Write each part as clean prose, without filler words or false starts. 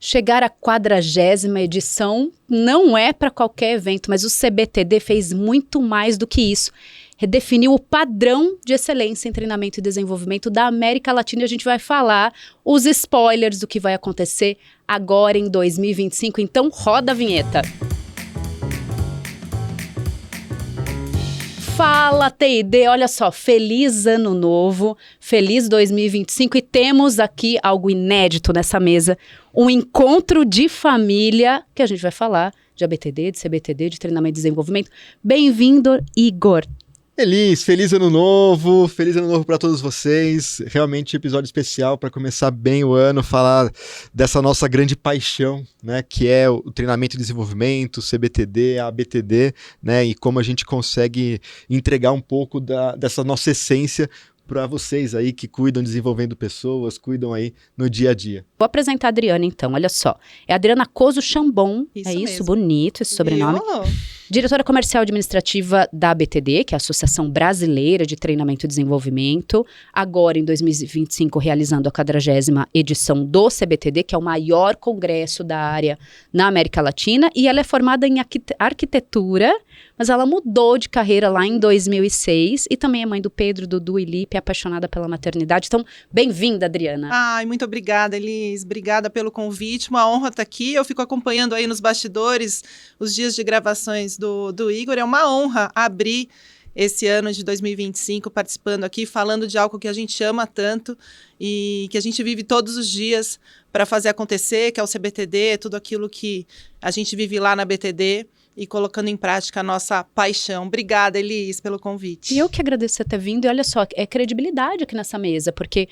Chegar à 40ª edição não é para qualquer evento, mas o CBTD fez muito mais do que isso. Redefiniu o padrão de excelência em treinamento e desenvolvimento da América Latina e a gente vai falar os spoilers do que vai acontecer agora em 2025. Então, roda a vinheta. Fala, TID, olha só, feliz ano novo, feliz 2025 e temos aqui algo inédito nessa mesa, um encontro de família que a gente vai falar de ABTD, de CBTD, de treinamento e desenvolvimento. Bem-vindo, Igor. Feliz ano novo para todos vocês, realmente episódio especial para começar bem o ano, falar dessa nossa grande paixão, né, que é o treinamento e desenvolvimento, o CBTD, a ABTD, né, e como a gente consegue entregar um pouco dessa nossa essência para vocês aí que cuidam desenvolvendo pessoas, cuidam aí no dia a dia. Vou apresentar a Adriana então, olha só, é a Adriana Coso Chambon, isso é isso, mesmo. Bonito esse sobrenome. Diretora comercial administrativa da ABTD, que é a Associação Brasileira de Treinamento e Desenvolvimento, agora em 2025 realizando a 40ª edição do CBTD, que é o maior congresso da área na América Latina, e ela é formada em arquitetura, mas ela mudou de carreira lá em 2006, e também é mãe do Pedro, Dudu e Lipe, apaixonada pela maternidade. Então, bem-vinda, Adriana. Ai, muito obrigada, Elis. Obrigada pelo convite. Uma honra estar aqui. Eu fico acompanhando aí nos bastidores os dias de gravações do Igor. É uma honra abrir esse ano de 2025 participando aqui, falando de algo que a gente ama tanto e que a gente vive todos os dias para fazer acontecer, que é o CBTD, tudo aquilo que a gente vive lá na BTD. E colocando em prática a nossa paixão. Obrigada, Elis, pelo convite. E eu que agradeço você ter vindo. E olha só, é credibilidade aqui nessa mesa, porque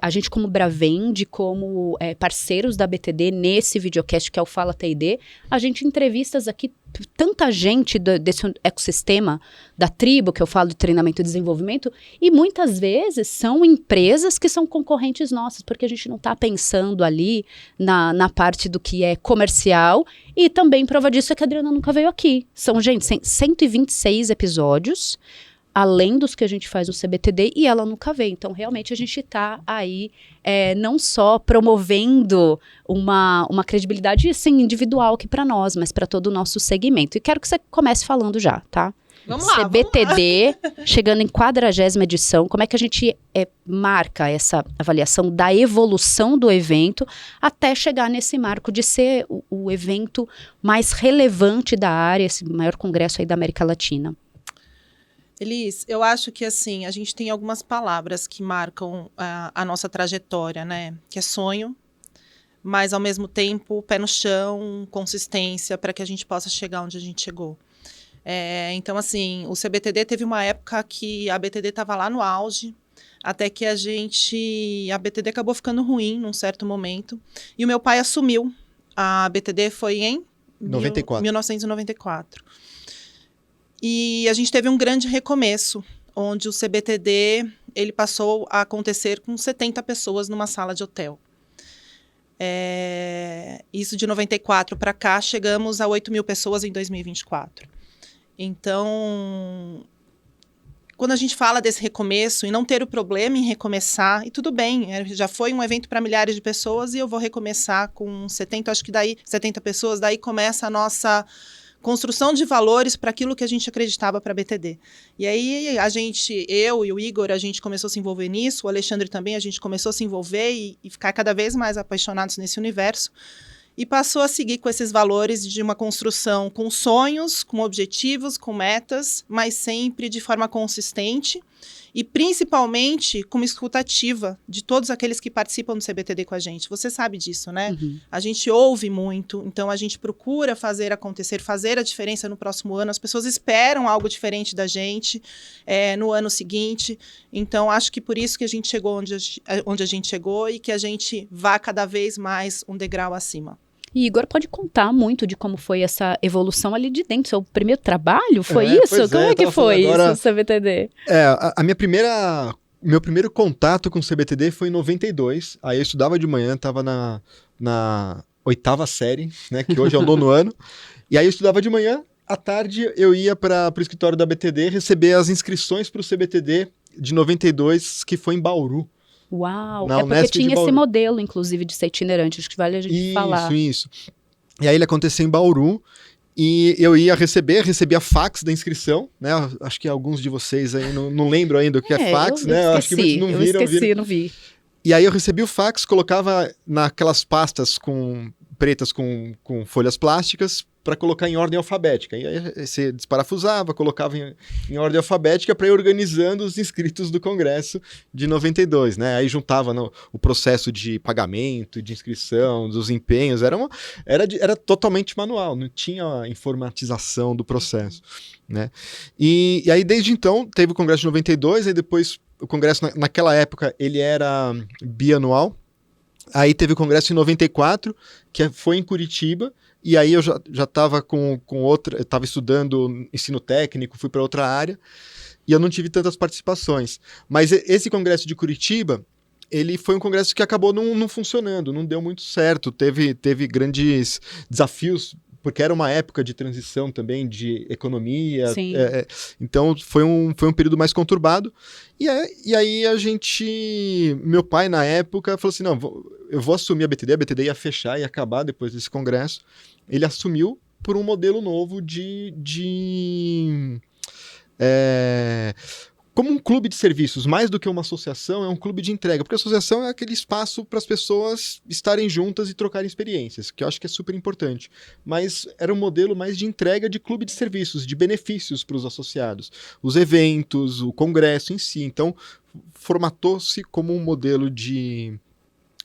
a gente como Bravend, como parceiros da BTD nesse videocast que é o Fala TID, a gente entrevistas aqui tanta gente desse ecossistema da tribo, que eu falo de treinamento e desenvolvimento, e muitas vezes são empresas que são concorrentes nossas, porque a gente não está pensando ali na parte do que é comercial, e também prova disso é que a Adriana nunca veio aqui. São, gente, 126 episódios, além dos que a gente faz no CBTD, e ela nunca veio. Então, realmente, a gente está aí não só promovendo uma credibilidade assim, individual aqui para nós, mas para todo o nosso segmento. E quero que você comece falando já, tá? Vamos lá, CBTD, chegando em 40ª edição, como é que a gente marca essa avaliação da evolução do evento até chegar nesse marco de ser o evento mais relevante da área, esse maior congresso aí da América Latina? Elis, eu acho que assim, a gente tem algumas palavras que marcam a nossa trajetória, né? Que é sonho, mas ao mesmo tempo pé no chão, consistência para que a gente possa chegar onde a gente chegou. Então, assim, o CBTD teve uma época que a BTD estava lá no auge, até que a BTD acabou ficando ruim num certo momento, e o meu pai assumiu. A BTD foi em 1994. E a gente teve um grande recomeço, onde o CBTD ele passou a acontecer com 70 pessoas numa sala de hotel. Isso de 94 para cá, chegamos a 8.000 pessoas em 2024. Então, quando a gente fala desse recomeço e não ter o problema em recomeçar, e tudo bem, já foi um evento para milhares de pessoas e eu vou recomeçar com 70, acho que daí 70 pessoas, daí começa a nossa construção de valores para aquilo que a gente acreditava para a BTD. E aí eu e o Igor, a gente começou a se envolver nisso, o Alexandre também, a gente começou a se envolver e ficar cada vez mais apaixonados nesse universo. E passou a seguir com esses valores de uma construção com sonhos, com objetivos, com metas, mas sempre de forma consistente e principalmente com uma escuta ativa de todos aqueles que participam do CBTD com a gente. Você sabe disso, né? Uhum. A gente ouve muito, então a gente procura fazer acontecer, fazer a diferença no próximo ano. As pessoas esperam algo diferente da gente no ano seguinte. Então, acho que por isso que a gente chegou onde a gente chegou e que a gente vá cada vez mais um degrau acima. E Igor pode contar muito de como foi essa evolução ali de dentro. Seu primeiro trabalho foi isso? Como é que foi agora, isso, CBTD? Meu primeiro contato com o CBTD foi em 92. Aí eu estudava de manhã, estava na 8ª série, né, que hoje é o 9º ano. E aí eu estudava de manhã, à tarde eu ia para o escritório da BTD receber as inscrições para o CBTD de 92, que foi em Bauru. Uau! Na É porque Unesp de tinha esse Bauru. modelo, inclusive, de ser itinerante. Acho que vale a gente falar. Isso. E aí ele aconteceu em Bauru. E eu recebia fax da inscrição, né? Acho que alguns de vocês aí não lembram ainda o que é fax, né? Eu Acho que muitos esqueci, não viram. não vi. E aí eu recebi o fax, colocava naquelas pastas pretas com folhas plásticas para colocar em ordem alfabética. E aí você desparafusava, colocava em ordem alfabética para ir organizando os inscritos do Congresso de 92, né? Aí juntava o processo de pagamento, de inscrição, dos empenhos, era totalmente manual, não tinha informatização do processo, né? E aí desde então teve o Congresso de 92, aí depois o Congresso naquela época ele era bianual. Aí teve o Congresso em 94, que foi em Curitiba, e aí eu já estava com outra, eu estava estudando ensino técnico, fui para outra área, e eu não tive tantas participações. Mas esse Congresso de Curitiba, ele foi um congresso que acabou não funcionando, não deu muito certo, teve grandes desafios, porque era uma época de transição também de economia, então foi um período mais conturbado, e aí meu pai na época falou assim, não, eu vou assumir a BTD ia fechar, ia acabar depois desse congresso, ele assumiu por um modelo novo como um clube de serviços, mais do que uma associação, é um clube de entrega, porque a associação é aquele espaço para as pessoas estarem juntas e trocarem experiências, que eu acho que é super importante. Mas era um modelo mais de entrega de clube de serviços, de benefícios para os associados. Os eventos, o congresso em si. Então, formatou-se como um modelo de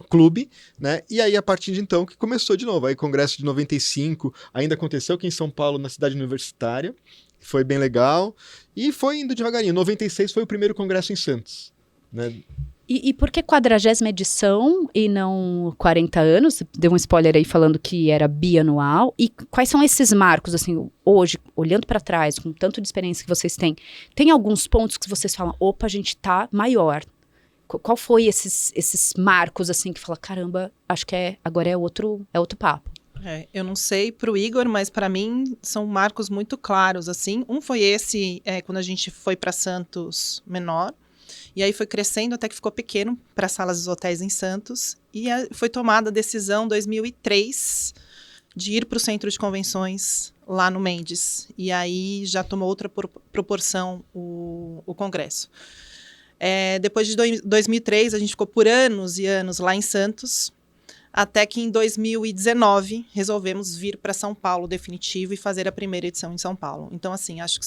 clube, né? E aí, a partir de então, que começou de novo. Aí, congresso de 95 ainda aconteceu aqui em São Paulo, na cidade universitária. Foi bem legal. E foi indo devagarinho. 96 foi o primeiro congresso em Santos, né? E por que 40ª edição e não 40 anos? Você deu um spoiler aí falando que era bianual. E quais são esses marcos, assim, hoje, olhando para trás, com tanto de experiência que vocês têm, tem alguns pontos que vocês falam, opa, a gente tá maior. Qual foi esses marcos, assim, que fala, caramba, acho que agora é outro papo? Eu não sei pro Igor, mas para mim são marcos muito claros, assim. Um foi esse, quando a gente foi para Santos menor, e aí foi crescendo até que ficou pequeno para salas dos hotéis em Santos, e foi tomada a decisão em 2003 de ir para o centro de convenções lá no Mendes, e aí já tomou outra proporção o congresso. Depois de 2003, a gente ficou por anos e anos lá em Santos, até que em 2019 resolvemos vir para São Paulo definitivo e fazer a primeira edição em São Paulo. Então, assim, acho que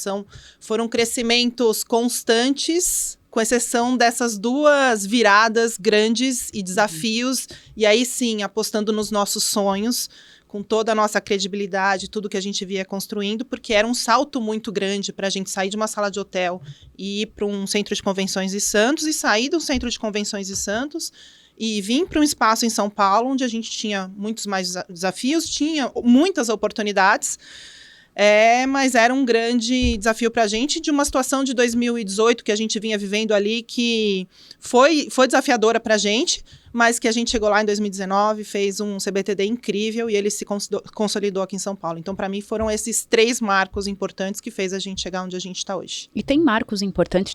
foram crescimentos constantes, com exceção dessas duas viradas grandes e desafios, e aí sim, apostando nos nossos sonhos, com toda a nossa credibilidade, tudo que a gente via construindo, porque era um salto muito grande para a gente sair de uma sala de hotel e ir para um centro de convenções de Santos, e sair do centro de convenções de Santos e vim para um espaço em São Paulo, onde a gente tinha muitos mais desafios, tinha muitas oportunidades, mas era um grande desafio para a gente, de uma situação de 2018 que a gente vinha vivendo ali, que foi desafiadora para a gente, mas que a gente chegou lá em 2019, fez um CBTD incrível e ele se consolidou aqui em São Paulo. Então, para mim, foram esses 3 marcos importantes que fez a gente chegar onde a gente está hoje. E tem marcos importantes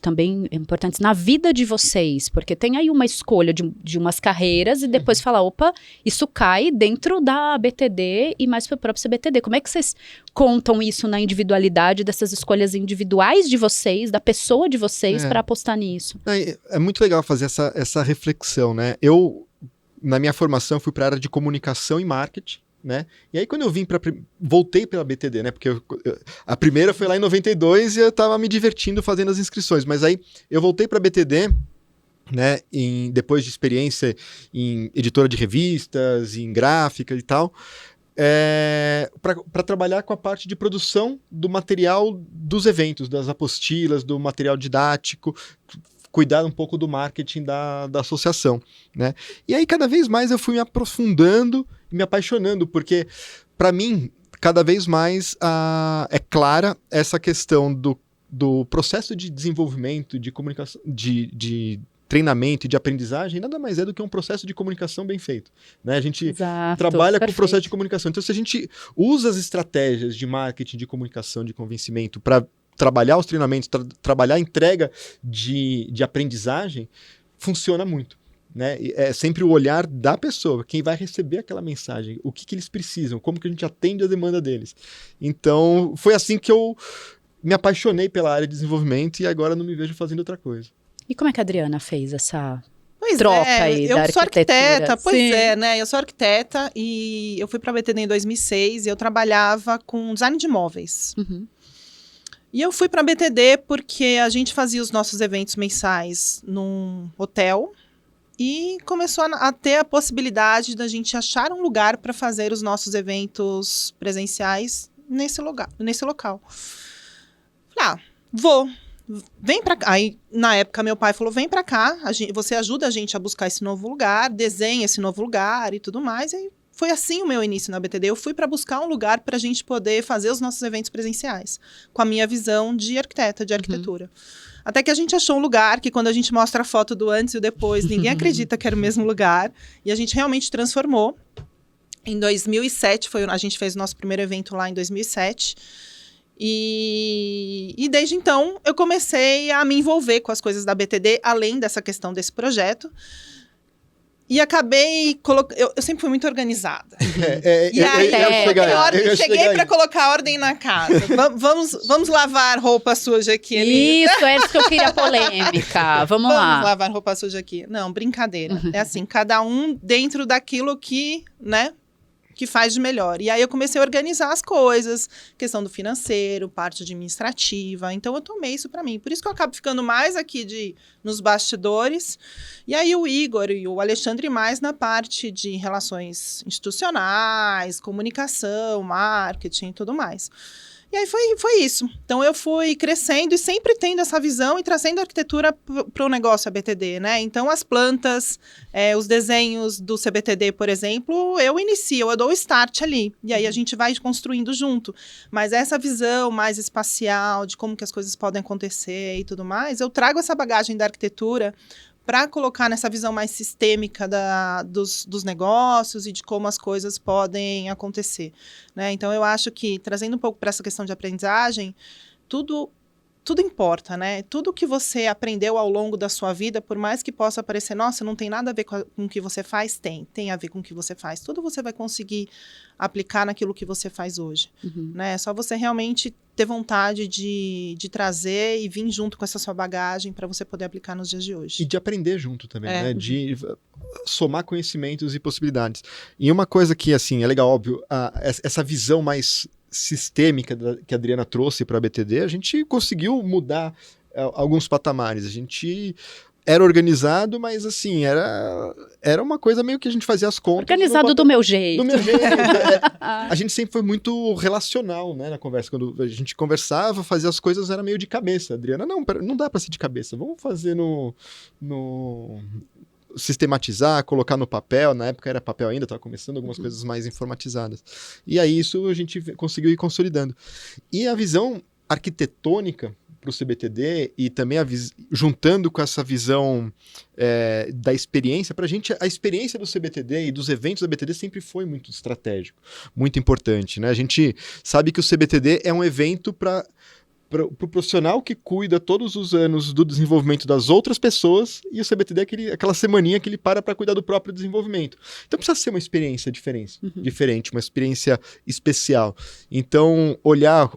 na vida de vocês, porque tem aí uma escolha de umas carreiras e depois falar, opa, isso cai dentro da BTD e mais para o próprio CBTD. Como é que vocês contam isso na individualidade dessas escolhas individuais de vocês, da pessoa de vocês, para apostar nisso? É muito legal fazer essa reflexão, né? Na minha formação, fui para a área de comunicação e marketing, né? E aí, quando eu voltei pela BTD, né? Porque a primeira foi lá em 92 e eu estava me divertindo fazendo as inscrições. Mas aí, eu voltei para a BTD, né? Depois de experiência em editora de revistas, em gráfica e tal, para trabalhar com a parte de produção do material dos eventos, das apostilas, do material didático, cuidar um pouco do marketing da associação, né? E aí, cada vez mais eu fui me aprofundando e me apaixonando, porque, para mim, cada vez mais é clara essa questão do processo de desenvolvimento, de comunicação, de treinamento e de aprendizagem, nada mais é do que um processo de comunicação bem feito, né? A gente trabalha com o processo de comunicação. Então, se a gente usa as estratégias de marketing, de comunicação, de convencimento para trabalhar os treinamentos, trabalhar a entrega de aprendizagem, funciona muito. né? É sempre o olhar da pessoa, quem vai receber aquela mensagem, o que eles precisam, como que a gente atende a demanda deles. Então, foi assim que eu me apaixonei pela área de desenvolvimento e agora não me vejo fazendo outra coisa. E como é que a Adriana fez essa Pois troca é, aí eu da sou arquiteta, pois Sim. é, né? Eu sou arquiteta e eu fui para a BTD em 2006 e eu trabalhava com design de imóveis. Uhum. E eu fui para a BTD porque a gente fazia os nossos eventos mensais num hotel e começou a ter a possibilidade da gente achar um lugar para fazer os nossos eventos presenciais nesse local. Falei, vem pra cá. Aí, na época, meu pai falou, vem pra cá, você ajuda a gente a buscar esse novo lugar, desenha esse novo lugar e tudo mais. E foi assim o meu início na BTD. Eu fui para buscar um lugar pra gente poder fazer os nossos eventos presenciais, com a minha visão de arquiteta, de arquitetura. Até que a gente achou um lugar que, quando a gente mostra a foto do antes e o depois, ninguém acredita que era o mesmo lugar. E a gente realmente transformou. Em 2007, a gente fez o nosso primeiro evento lá em 2007. E desde então eu comecei a me envolver com as coisas da BTD, além dessa questão desse projeto. E acabei eu sempre fui muito organizada. Cheguei para colocar ordem na casa. Vamos lavar roupa suja aqui. Isso, é isso que eu queria polêmica. Vamos lá. Vamos lavar roupa suja aqui. Não, brincadeira. É assim, cada um dentro daquilo que, né, que faz de melhor. E aí eu comecei a organizar as coisas, questão do financeiro, parte administrativa. Então eu tomei isso para mim. Por isso que eu acabo ficando mais aqui nos bastidores. E aí o Igor e o Alexandre mais na parte de relações institucionais, comunicação, marketing e tudo mais. E aí foi isso. Então eu fui crescendo e sempre tendo essa visão e trazendo a arquitetura para o negócio ABTD, né? Então as plantas, os desenhos do CBTD, por exemplo, eu dou o start ali. E aí a gente vai construindo junto. Mas essa visão mais espacial, de como que as coisas podem acontecer e tudo mais, eu trago essa bagagem da arquitetura para colocar nessa visão mais sistêmica dos negócios e de como as coisas podem acontecer, né? Então, eu acho que, trazendo um pouco para essa questão de aprendizagem, tudo importa, né? Tudo que você aprendeu ao longo da sua vida, por mais que possa parecer, nossa, não tem nada a ver com o que você faz, tem a ver com o que você faz. Tudo você vai conseguir aplicar naquilo que você faz hoje, né? É só você realmente ter vontade de trazer e vir junto com essa sua bagagem para você poder aplicar nos dias de hoje. E de aprender junto também, né? De somar conhecimentos e possibilidades. E uma coisa que, assim, é legal, óbvio, essa visão mais sistêmica que a Adriana trouxe para a BTD, a gente conseguiu mudar alguns patamares. A gente era organizado, mas assim, era uma coisa meio que a gente fazia as contas. Organizado do meu jeito. Do meu jeito. A gente sempre foi muito relacional, né, na conversa. Quando a gente conversava, fazia as coisas, era meio de cabeça. A Adriana, não dá para ser de cabeça. Vamos fazer no sistematizar, colocar no papel. Na época era papel ainda, estava começando algumas coisas mais informatizadas. E aí isso a gente conseguiu ir consolidando. E a visão arquitetônica para o CBTD e também juntando com essa visão da experiência, para a gente a experiência do CBTD e dos eventos da BTD sempre foi muito estratégico, muito importante, né? A gente sabe que o CBTD é um evento para o profissional que cuida todos os anos do desenvolvimento das outras pessoas, e o CBTD é aquela semaninha que ele para cuidar do próprio desenvolvimento. Então precisa ser uma experiência diferente, uma experiência especial. Então, olhar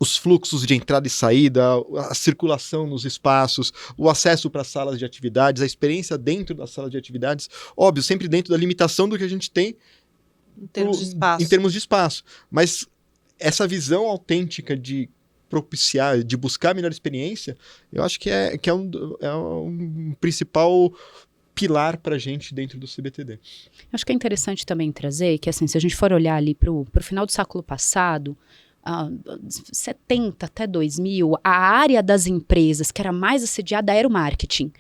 os fluxos de entrada e saída, a circulação nos espaços, o acesso para salas de atividades, a experiência dentro das salas de atividades, óbvio, sempre dentro da limitação do que a gente tem em termos de espaço. Mas essa visão autêntica de propiciar, de buscar a melhor experiência, eu acho que é um principal pilar para a gente dentro do CBTD. Acho que é interessante também trazer que, assim, se a gente for olhar ali para o final do século passado, 70 até 2000, a área das empresas que era mais assediada era o marketing.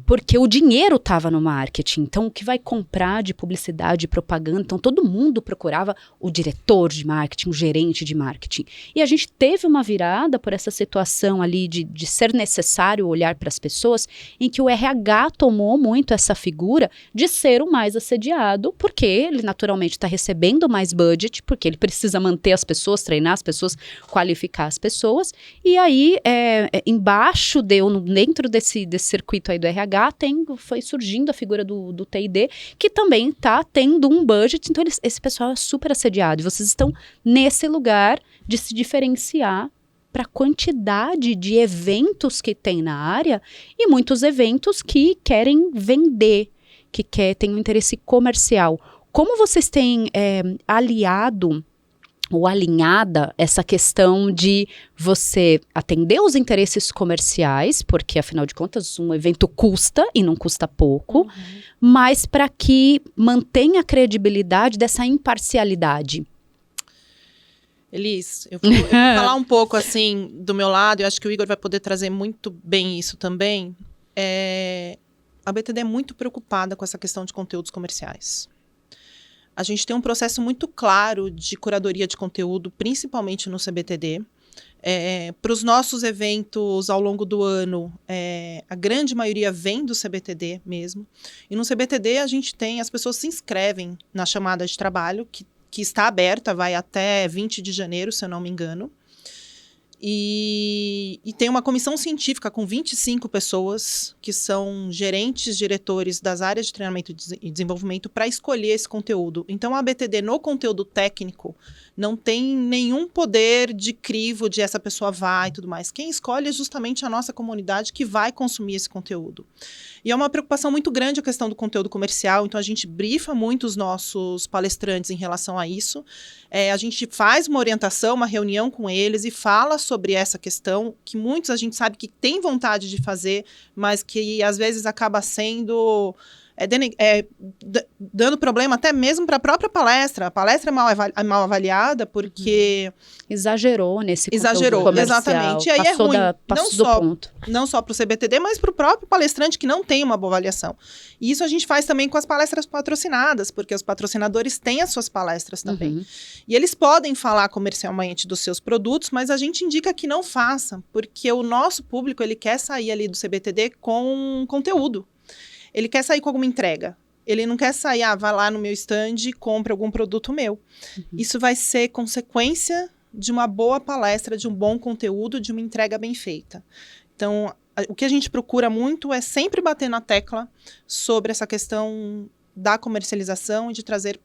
Porque o dinheiro estava no marketing. Então, o que vai comprar de publicidade e propaganda? Então, todo mundo procurava o diretor de marketing, o gerente de marketing. E a gente teve uma virada por essa situação ali de ser necessário olhar para as pessoas, em que o RH tomou muito essa figura de ser o mais assediado, porque ele naturalmente está recebendo mais budget, porque ele precisa manter as pessoas, treinar as pessoas, qualificar as pessoas. E aí, embaixo, dentro desse circuito aí do RH, foi surgindo a figura do T&D, que também está tendo um budget. Então, esse pessoal é super assediado. E vocês estão nesse lugar de se diferenciar para a quantidade de eventos que tem na área e muitos eventos que querem vender, que têm um interesse comercial. Como vocês têm aliado ou alinhada essa questão de você atender os interesses comerciais, porque afinal de contas um evento custa e não custa pouco, mas para que mantenha a credibilidade dessa imparcialidade? Elis, eu vou falar um pouco assim do meu lado, eu acho que o Igor vai poder trazer muito bem isso também. A BTD é muito preocupada com essa questão de conteúdos comerciais. A gente tem um processo muito claro de curadoria de conteúdo, principalmente no CBTD. Para os nossos eventos ao longo do ano, a grande maioria vem do CBTD mesmo. E no CBTD as pessoas se inscrevem na chamada de trabalho, que está aberta, vai até 20 de janeiro, se eu não me engano. E tem uma comissão científica com 25 pessoas que são gerentes, diretores das áreas de treinamento e desenvolvimento para escolher esse conteúdo. Então, a BTD no conteúdo técnico não tem nenhum poder de crivo de essa pessoa vai e tudo mais. Quem escolhe é justamente a nossa comunidade que vai consumir esse conteúdo. E é uma preocupação muito grande a questão do conteúdo comercial, então a gente brifa muito os nossos palestrantes em relação a isso. A gente faz uma orientação, uma reunião com eles e fala sobre essa questão, que muitos a gente sabe que tem vontade de fazer, mas que às vezes acaba sendo dando problema até mesmo para a própria palestra. A palestra é mal avaliada porque... Exagerou nesse conteúdo comercial. Exatamente. E aí passou é ruim, passou do ponto. Não só para o CBTD, mas para o próprio palestrante que não tem uma boa avaliação. E isso a gente faz também com as palestras patrocinadas, porque os patrocinadores têm as suas palestras também. E eles podem falar comercialmente dos seus produtos, mas a gente indica que não façam, porque o nosso público ele quer sair ali do CBTD com conteúdo. Ele quer sair com alguma entrega. Ele não quer sair, vai lá no meu stand e compra algum produto meu. Isso vai ser consequência de uma boa palestra, de um bom conteúdo, de uma entrega bem feita. Então, o que a gente procura muito é sempre bater na tecla sobre essa questão da comercialização e de trazer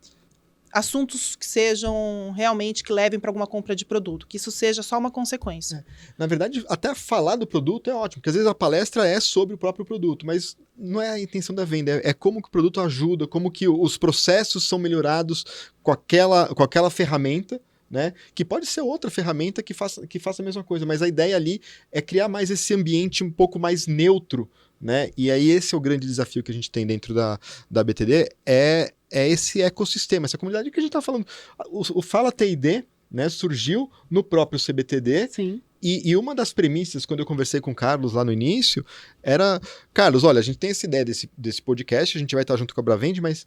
assuntos que sejam realmente, que levem para alguma compra de produto, que isso seja só uma consequência. Na verdade, até falar do produto é ótimo, porque às vezes a palestra é sobre o próprio produto, mas não é a intenção da venda, é como que o produto ajuda, como que os processos são melhorados com aquela ferramenta, né? Que pode ser outra ferramenta que faça a mesma coisa, mas a ideia ali é criar mais esse ambiente um pouco mais neutro, né? E aí esse é o grande desafio que a gente tem dentro da BTD, é esse ecossistema, essa comunidade que a gente está falando. O Fala T&D, né, surgiu no próprio CBTD. Sim. E uma das premissas, quando eu conversei com o Carlos lá no início, era... Carlos, olha, a gente tem essa ideia desse podcast, a gente vai estar junto com a Bravend, mas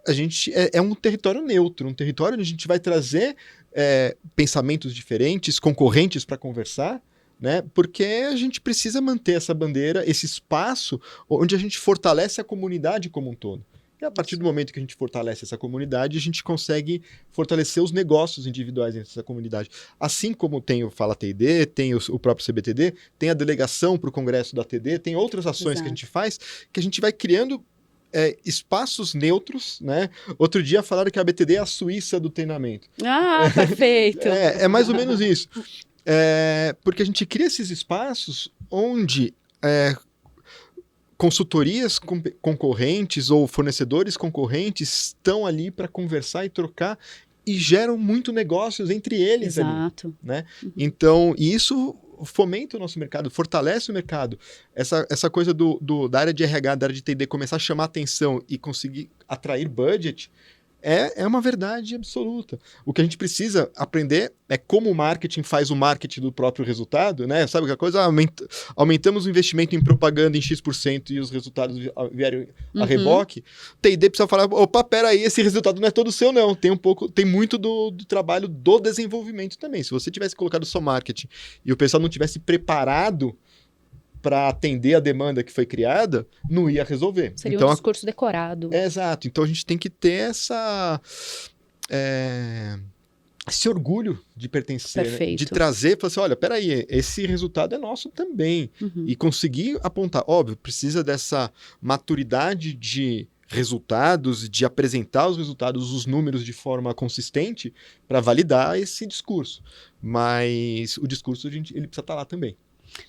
a gente é um território neutro, um território onde a gente vai trazer pensamentos diferentes, concorrentes para conversar, né? Porque a gente precisa manter essa bandeira, esse espaço onde a gente fortalece a comunidade como um todo. E a partir do momento que a gente fortalece essa comunidade, a gente consegue fortalecer os negócios individuais dentro dessa comunidade. Assim como tem o Fala T&D, tem o próprio CBTD, tem a delegação para o congresso da TD, tem outras ações que a gente faz, que a gente vai criando espaços neutros, né? Outro dia falaram que a BTD é a Suíça do treinamento. Ah, perfeito! É mais ou menos isso. Porque a gente cria esses espaços onde... consultorias concorrentes ou fornecedores concorrentes estão ali para conversar e trocar e geram muito negócios entre eles. Exato. Ali, né? Então, isso fomenta o nosso mercado, fortalece o mercado. Essa coisa da área de RH, da área de T&D começar a chamar atenção e conseguir atrair budget é uma verdade absoluta. O que a gente precisa aprender é como o marketing faz o marketing do próprio resultado, né? Sabe que a coisa? Aumentamos o investimento em propaganda em X% e os resultados vieram a reboque. T&D precisa falar, opa, peraí, esse resultado não é todo seu, não. Tem muito do trabalho do desenvolvimento também. Se você tivesse colocado só marketing e o pessoal não tivesse preparado para atender a demanda que foi criada, não ia resolver. Seria então, um discurso decorado. Exato. Então a gente tem que ter esse orgulho de pertencer, né? Perfeito. De trazer, falar assim, olha, peraí, esse resultado é nosso também. E conseguir apontar, óbvio, precisa dessa maturidade de resultados, de apresentar os resultados, os números de forma consistente para validar esse discurso. Mas o discurso, ele precisa estar lá também.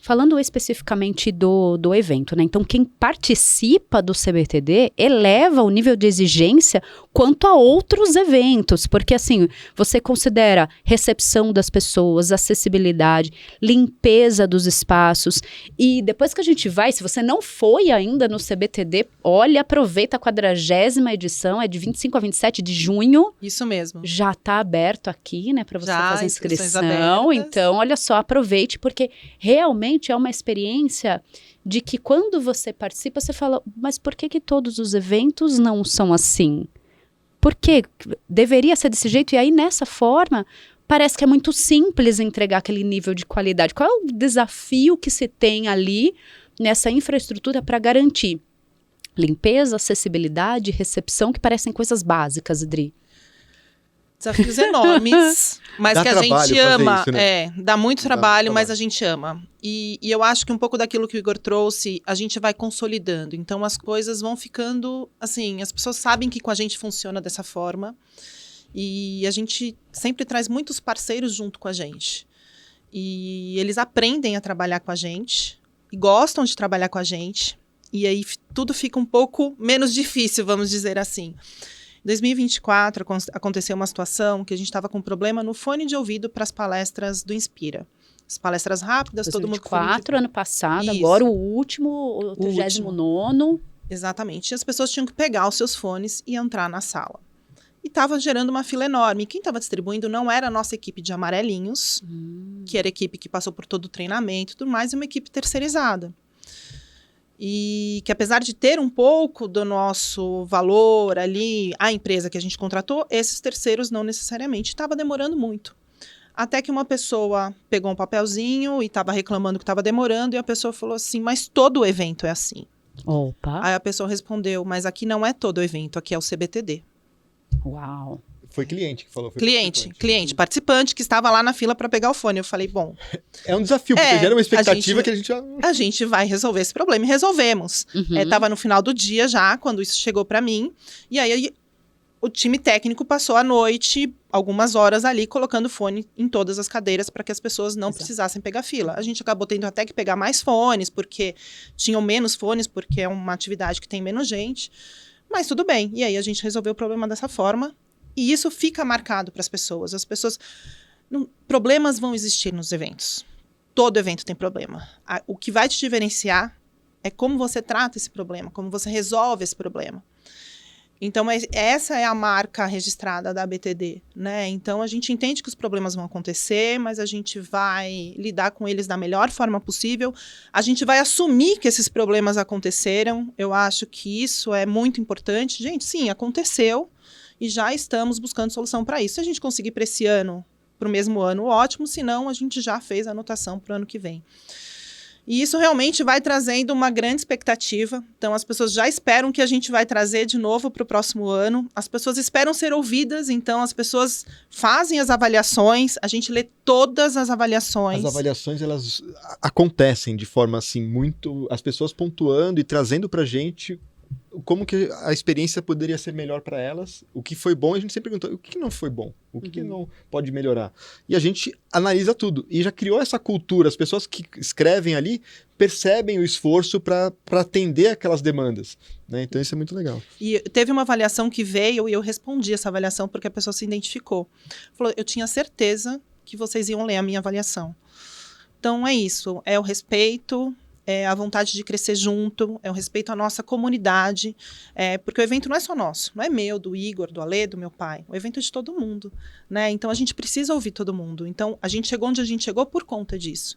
Falando especificamente do evento, né? Então, quem participa do CBTD eleva o nível de exigência quanto a outros eventos, porque assim, você considera recepção das pessoas, acessibilidade, limpeza dos espaços, e depois que a gente vai, se você não foi ainda no CBTD, olha, aproveita a 40ª edição, é de 25 a 27 de junho. Isso mesmo. Já está aberto aqui, né, para você fazer inscrições inscrição, abertas. então, olha só, aproveite, porque realmente é uma experiência de que quando você participa, você fala, mas por que todos os eventos não são assim? Por que deveria ser desse jeito? E aí, nessa forma, parece que é muito simples entregar aquele nível de qualidade. Qual é o desafio que se tem ali nessa infraestrutura para garantir limpeza, acessibilidade, recepção, que parecem coisas básicas, Dri? Desafios enormes, mas Dá que a trabalho gente fazer ama. isso, né? Dá muito trabalho, mas trabalho. a gente ama. E eu acho que um pouco daquilo que o Igor trouxe, a gente vai consolidando. Então, as coisas vão ficando, assim, as pessoas sabem que com a gente funciona dessa forma. E a gente sempre traz muitos parceiros junto com a gente. E eles aprendem a trabalhar com a gente, e gostam de trabalhar com a gente. E aí, tudo fica um pouco menos difícil, vamos dizer assim. Em 2024, aconteceu uma situação que a gente estava com um problema no fone de ouvido para as palestras do Inspira. As palestras rápidas, todo mundo... 2024, ano passado, Isso. agora o último, o 39º. Exatamente. E as pessoas tinham que pegar os seus fones e entrar na sala. E estava gerando uma fila enorme. Quem estava distribuindo não era a nossa equipe de amarelinhos, que era a equipe que passou por todo o treinamento e tudo mais, e uma equipe terceirizada. E que apesar de ter um pouco do nosso valor ali, a empresa que a gente contratou, esses terceiros não necessariamente. Estava demorando muito. Até que uma pessoa pegou um papelzinho e estava reclamando que estava demorando, e a pessoa falou assim, mas todo o evento é assim. Opa, Aí a pessoa respondeu, mas aqui não é todo o evento, aqui é o CBTD. uau. Foi cliente que falou. Foi Cliente, participante que estava lá na fila para pegar o fone. Eu falei, bom, É um desafio, porque gera uma expectativa a gente- que a gente... a gente vai resolver esse problema. E resolvemos. Tava no final do dia já, quando isso chegou para mim. E aí o time técnico passou a noite, algumas horas ali, colocando fone em todas as cadeiras para que as pessoas não precisassem pegar fila. A gente acabou tendo até que pegar mais fones, porque tinham menos fones, porque é uma atividade que tem menos gente. Mas tudo bem. E aí a gente resolveu o problema dessa forma. E isso fica marcado para as pessoas. As pessoas... Problemas vão existir nos eventos. Todo evento tem problema. O que vai te diferenciar é como você trata esse problema, como você resolve esse problema. Então, essa é a marca registrada da BTD, né? Então, a gente entende que os problemas vão acontecer, mas a gente vai lidar com eles da melhor forma possível. A gente vai assumir que esses problemas aconteceram. Eu acho que isso é muito importante. Gente, sim, aconteceu e já estamos buscando solução para isso. Se a gente conseguir para esse ano, para o mesmo ano, ótimo. Se não, a gente já fez a anotação para o ano que vem. E isso realmente vai trazendo uma grande expectativa. Então, as pessoas já esperam que a gente vai trazer de novo para o próximo ano. As pessoas esperam ser ouvidas, então as pessoas fazem as avaliações, a gente lê todas as avaliações. As avaliações, elas acontecem de forma, assim, muito... As pessoas pontuando e trazendo pra gente como que a experiência poderia ser melhor para elas. O que foi bom, a gente sempre perguntou, o que não foi bom? O que não pode melhorar? E a gente analisa tudo. E já criou essa cultura. As pessoas que escrevem ali percebem o esforço para atender aquelas demandas, né? Então isso é muito legal. E teve uma avaliação que veio e eu respondi essa avaliação porque a pessoa se identificou. Falou, eu tinha certeza que vocês iam ler a minha avaliação. Então é isso, é o respeito... É a vontade de crescer junto, é o respeito à nossa comunidade, porque o evento não é só nosso, não é meu, do Igor, do Alê, do meu pai, o evento é de todo mundo, né? Então a gente precisa ouvir todo mundo. Então a gente chegou onde a gente chegou por conta disso.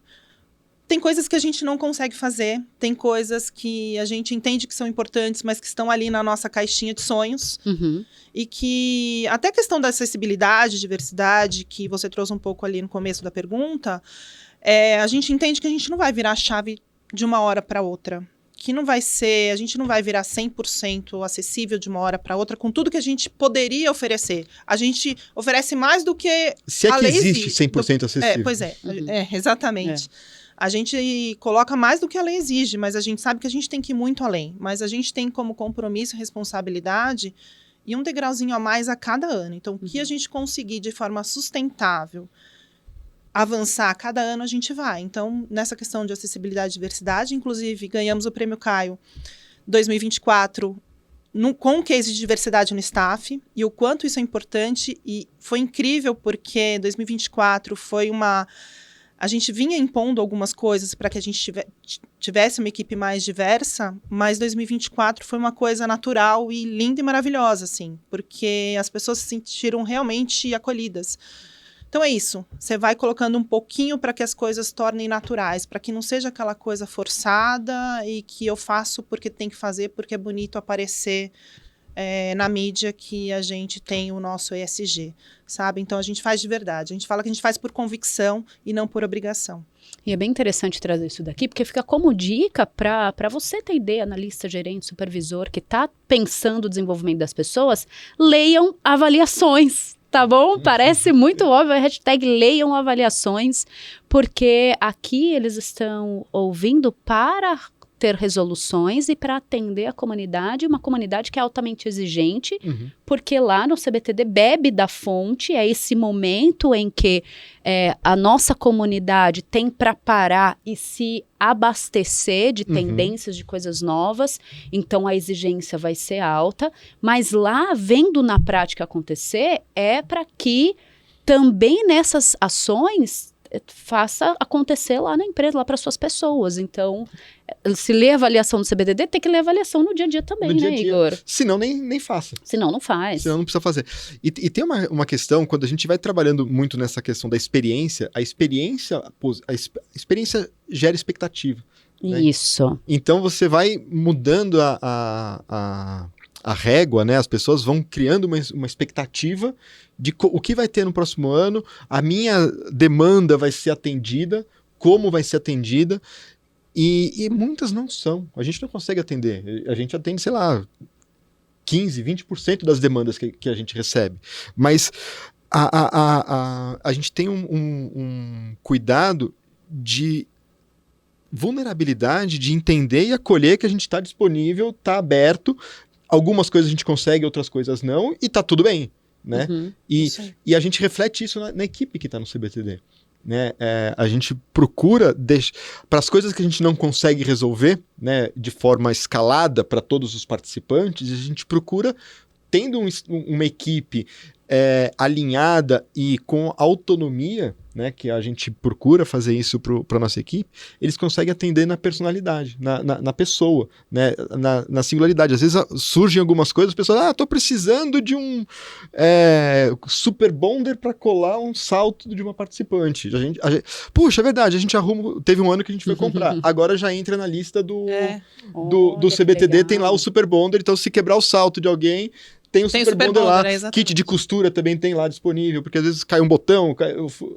Tem coisas que a gente não consegue fazer, tem coisas que a gente entende que são importantes, mas que estão ali na nossa caixinha de sonhos, e que até a questão da acessibilidade, diversidade, que você trouxe um pouco ali no começo da pergunta, a gente entende que a gente não vai virar a chave de uma hora para outra. que não vai ser, a gente não vai virar 100% acessível de uma hora para outra com tudo que a gente poderia oferecer. A gente oferece mais do que Se é a que lei existe 100% acessível. pois é, exatamente. A gente coloca mais do que a lei exige, mas a gente sabe que a gente tem que ir muito além. Mas a gente tem como compromisso e responsabilidade e um degrauzinho a mais a cada ano. Então, o que a gente conseguir de forma sustentável avançar a cada ano, a gente vai. Então, nessa questão de acessibilidade e diversidade, inclusive, ganhamos o Prêmio Caio 2024 com um case de diversidade no staff, e o quanto isso é importante, e foi incrível porque 2024 foi a gente vinha impondo algumas coisas para que a gente tivesse uma equipe mais diversa, mas 2024 foi uma coisa natural e linda e maravilhosa, assim, porque as pessoas se sentiram realmente acolhidas. Então é isso, você vai colocando um pouquinho para que as coisas tornem naturais, para que não seja aquela coisa forçada e que eu faço porque tem que fazer, porque é bonito aparecer na mídia que a gente tem o nosso ESG, sabe? Então a gente faz de verdade, a gente fala que a gente faz por convicção e não por obrigação. E é bem interessante trazer isso daqui, porque fica como dica para você ter ideia, analista, gerente, supervisor, que está pensando o desenvolvimento das pessoas, leiam avaliações. Tá bom? Parece muito óbvio, a hashtag leiam avaliações, porque aqui eles estão ouvindo para ter resoluções e para atender a comunidade, uma comunidade que é altamente exigente, porque lá no CBTD bebe da fonte, é esse momento em que a nossa comunidade tem para parar e se abastecer de tendências, de coisas novas, então a exigência vai ser alta, mas lá, vendo na prática acontecer, é para que também nessas ações faça acontecer lá na empresa, lá para suas pessoas. Então, se lê a avaliação do CBTD, tem que ler a avaliação no dia a dia também, no dia a dia. Igor? Senão nem faça. Senão não faz. Senão não precisa fazer. E tem uma questão, quando a gente vai trabalhando muito nessa questão da experiência, a experiência gera expectativa. Né? Isso. Então, você vai mudando a régua, né? As pessoas vão criando uma expectativa de o que vai ter no próximo ano, a minha demanda vai ser atendida, como vai ser atendida, e muitas não são. A gente não consegue atender. A gente atende, sei lá, 15%, 20% das demandas que a gente recebe. Mas a gente tem um cuidado de vulnerabilidade, de entender e acolher que a gente está disponível, está aberto. Algumas coisas a gente consegue, outras coisas não, e tá tudo bem, né? E a gente reflete isso na equipe que está no CBTD. Né? A gente procura, para as coisas que a gente não consegue resolver, né, de forma escalada para todos os participantes, a gente procura, tendo uma equipe alinhada e com autonomia, né, que a gente procura fazer isso para a nossa equipe, eles conseguem atender na personalidade, na pessoa, né, na singularidade. Às vezes surgem algumas coisas, as pessoas, estou precisando de um super bonder para colar um salto de uma participante. Puxa, é verdade, a gente arruma, teve um ano que a gente foi comprar, agora já entra na lista do CBTD, tem lá o super bonder, então se quebrar o salto de alguém, tem o super bonder lá, kit de costura também tem lá disponível, porque às vezes cai um botão,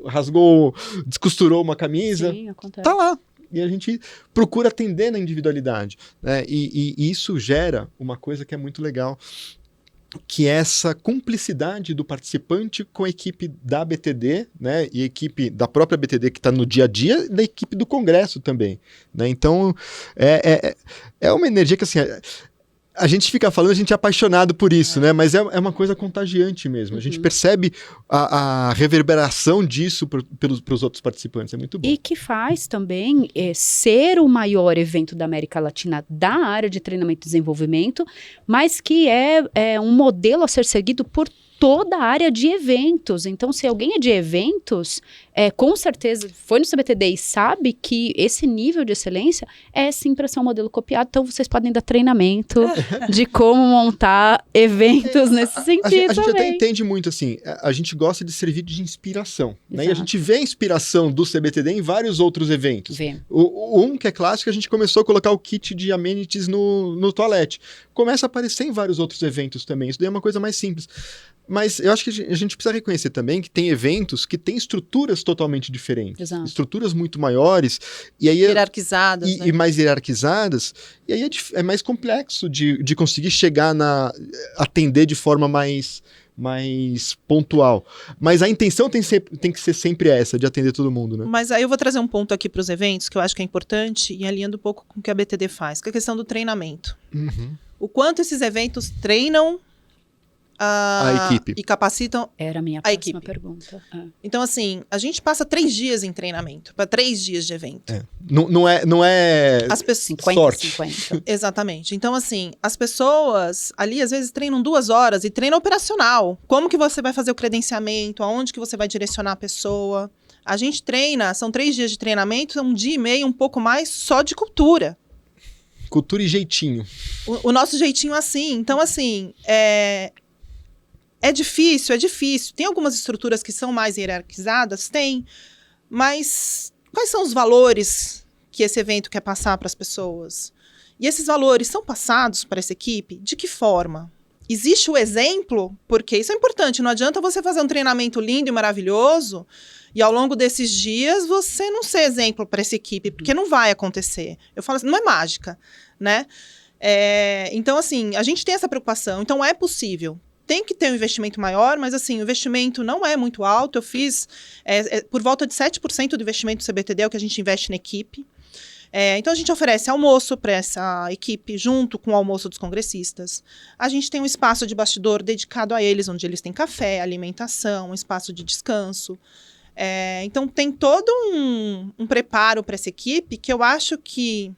rasgou, descosturou uma camisa. Sim, acontece. Tá lá. E a gente procura atender na individualidade. Né? E isso gera uma coisa que é muito legal, que é essa cumplicidade do participante com a equipe da BTD, né? E a equipe da própria BTD que está no dia a dia, e da equipe do Congresso também. Né? Então, é uma energia que, assim... A gente fica falando, a gente é apaixonado por isso, né? Mas é uma coisa contagiante mesmo. A gente percebe a reverberação disso para os outros participantes. É muito bom. E que faz também ser o maior evento da América Latina da área de treinamento e desenvolvimento, mas que é um modelo a ser seguido por toda a área de eventos. Então, se alguém é de eventos, com certeza foi no CBTD e sabe que esse nível de excelência é sim para ser um modelo copiado. Então, vocês podem dar treinamento de como montar eventos nesse sentido a gente também. até entende muito, assim, a gente gosta de servir de inspiração. Né? E a gente vê a inspiração do CBTD em vários outros eventos. Um que é clássico, a gente começou a colocar o kit de amenities no toalete. Começa a aparecer em vários outros eventos também. Isso daí é uma coisa mais simples. Mas eu acho que a gente precisa reconhecer também que tem eventos que têm estruturas totalmente diferentes. Exato. Estruturas muito maiores. E aí Hierarquizadas, né? e mais hierarquizadas. E aí é mais complexo de conseguir chegar atender de forma mais pontual. Mas a intenção tem que ser sempre essa, de atender todo mundo, né? Mas aí eu vou trazer um ponto aqui para os eventos que eu acho que é importante e alinhando um pouco com o que a BTD faz, que é a questão do treinamento. Uhum. O quanto esses eventos treinam A equipe. e capacitam. Era a minha A próxima equipe. pergunta. Então, assim, a gente passa 3 dias em treinamento, para 3 dias de evento. Não é As pessoas. 50, sorte. 50. Exatamente. Então, assim, as pessoas ali às vezes treinam 2 horas e treino operacional. Como que você vai fazer o credenciamento? Aonde que você vai direcionar a pessoa? A gente treina, são 3 dias de treinamento, 1 dia e meio, um pouco mais, só de cultura. Cultura e jeitinho. O nosso jeitinho assim. Então, assim, é difícil. Tem algumas estruturas que são mais hierarquizadas? Tem. Mas quais são os valores que esse evento quer passar para as pessoas? E esses valores são passados para essa equipe? De que forma? Existe o exemplo? Porque isso é importante. Não adianta você fazer um treinamento lindo e maravilhoso e ao longo desses dias você não ser exemplo para essa equipe, porque não vai acontecer. Eu falo assim, não é mágica, né? Então, assim, a gente tem essa preocupação. Então, é possível. Tem que ter um investimento maior, mas assim, o investimento não é muito alto. Eu fiz por volta de 7% do investimento do CBTD, é o que a gente investe na equipe. Então, a gente oferece almoço para essa equipe, junto com o almoço dos congressistas. A gente tem um espaço de bastidor dedicado a eles, onde eles têm café, alimentação, um espaço de descanso. Então, tem todo um preparo para essa equipe que eu acho que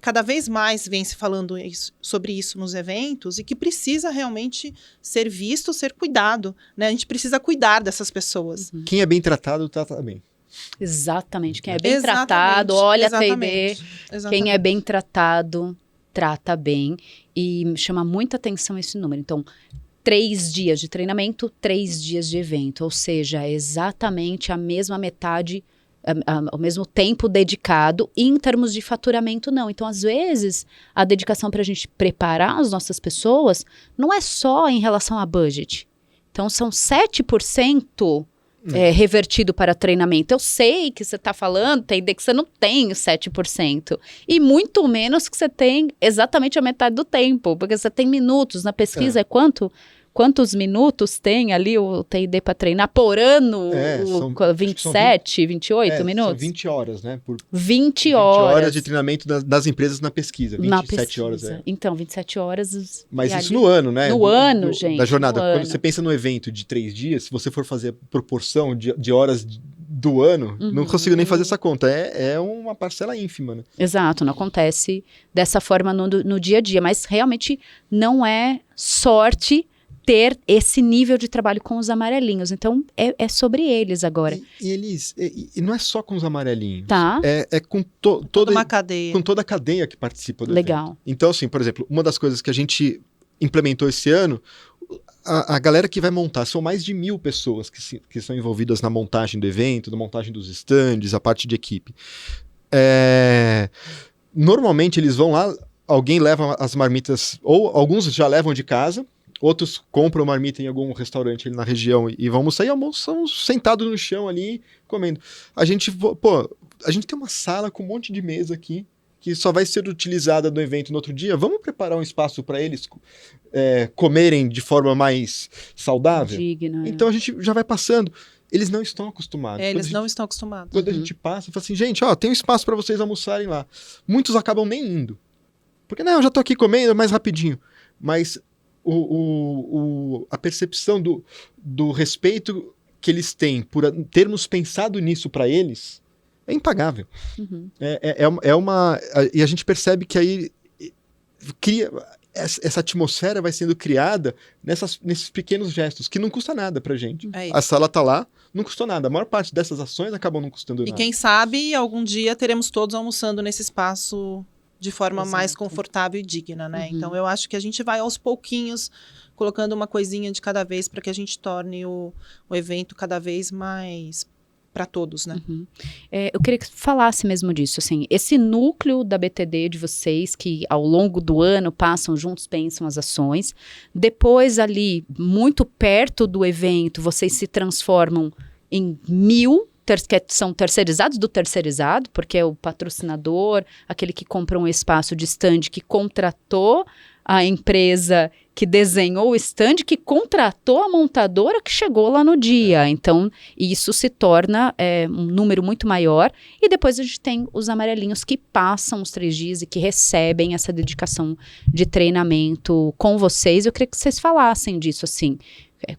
cada vez mais vem se falando sobre isso nos eventos e que precisa realmente ser visto, ser cuidado, né? A gente precisa cuidar dessas pessoas. Quem é bem tratado, trata bem. Exatamente. Quem é bem Exatamente, tratado, olha a T&D. exatamente. Quem é bem tratado, trata bem. E chama muita atenção esse número. Então, 3 dias de treinamento, 3 dias de evento. Ou seja, exatamente a mesma metade, o mesmo tempo dedicado. E em termos de faturamento, não. Então, às vezes, a dedicação para a gente preparar as nossas pessoas não é só em relação a budget. Então, são 7%... revertido para treinamento. Eu sei que você está falando, T&D, que você não tem 7%. E muito menos que você tem exatamente a metade do tempo. Porque você tem minutos. Na pesquisa, quantos minutos tem ali o T&D para treinar por ano? São 27, 28 minutos? São 20 horas, né? Por 20 horas de treinamento das empresas na pesquisa. 27 na pesquisa. horas. Então, 27 horas. Mas e isso ali- no ano, né? No ano, gente. Da jornada. no Quando ano. você pensa no evento de 3 dias, se você for fazer a proporção de horas do ano, não consigo nem fazer essa conta. É uma parcela ínfima, né? Exato, não acontece dessa forma no dia a dia, mas realmente não é sorte ter esse nível de trabalho com os amarelinhos. Então, é sobre eles agora. E não é só com os amarelinhos. Tá? É com Toda uma cadeia. com toda a cadeia que participa do Legal. evento. Então, assim, por exemplo, uma das coisas que a gente implementou esse ano, a galera que vai montar, são mais de 1.000 pessoas que são envolvidas na montagem do evento, na montagem dos stands, a parte de equipe. Normalmente eles vão lá, alguém leva as marmitas, ou alguns já levam de casa, outros compram marmita em algum restaurante ali na região e vão almoçar, e almoçam sentados no chão ali, comendo. A gente tem uma sala com um monte de mesa aqui, que só vai ser utilizada no evento no outro dia. Vamos preparar um espaço para eles comerem de forma mais saudável? Digna. Então a gente já vai passando. Eles não estão acostumados. Eles não estão acostumados. Quando a gente passa, fala assim, gente, tem um espaço para vocês almoçarem lá. Muitos acabam nem indo. Porque, não, eu já tô aqui comendo, mais rapidinho. Mas a percepção do respeito que eles têm por termos pensado nisso para eles é impagável. Uhum. E a gente percebe que aí essa atmosfera vai sendo criada nesses pequenos gestos, que não custa nada pra gente. É isso. A sala tá lá, não custou nada. A maior parte dessas ações acabam não custando E nada. quem sabe, algum dia teremos todos almoçando nesse espaço de forma Exato. mais confortável e digna, né? Uhum. Então, eu acho que a gente vai aos pouquinhos colocando uma coisinha de cada vez para que a gente torne o evento cada vez mais para todos, né? Uhum. Eu queria que você falasse mesmo disso, assim, esse núcleo da BTD de vocês, que ao longo do ano passam juntos, pensam as ações, depois ali, muito perto do evento, vocês se transformam em 1000, que são terceirizados do terceirizado, porque é o patrocinador, aquele que compra um espaço de stand, que contratou a empresa que desenhou o stand, que contratou a montadora que chegou lá no dia. Então, isso se torna um número muito maior. E depois a gente tem os amarelinhos que passam os 3 dias e que recebem essa dedicação de treinamento com vocês. Eu queria que vocês falassem disso, assim.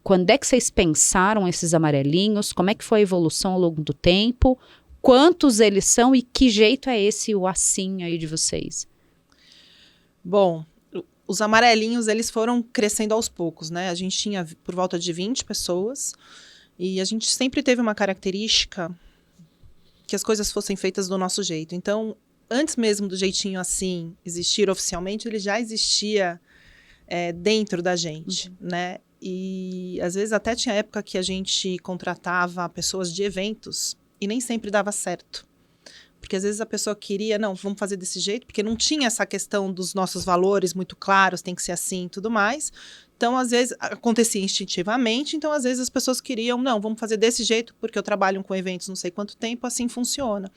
Quando é que vocês pensaram esses amarelinhos? Como é que foi a evolução ao longo do tempo? Quantos eles são e que jeito é esse, o assim aí de vocês? Bom, os amarelinhos, eles foram crescendo aos poucos, né? A gente tinha por volta de 20 pessoas e a gente sempre teve uma característica que as coisas fossem feitas do nosso jeito. Então, antes mesmo do jeitinho assim existir oficialmente, ele já existia dentro da gente, né? E às vezes até tinha época que a gente contratava pessoas de eventos e nem sempre dava certo. Porque às vezes a pessoa queria, não, vamos fazer desse jeito, porque não tinha essa questão dos nossos valores muito claros, tem que ser assim e tudo mais. Então, às vezes, acontecia instintivamente, então às vezes as pessoas queriam, não, vamos fazer desse jeito, porque eu trabalho com eventos não sei quanto tempo, assim funciona.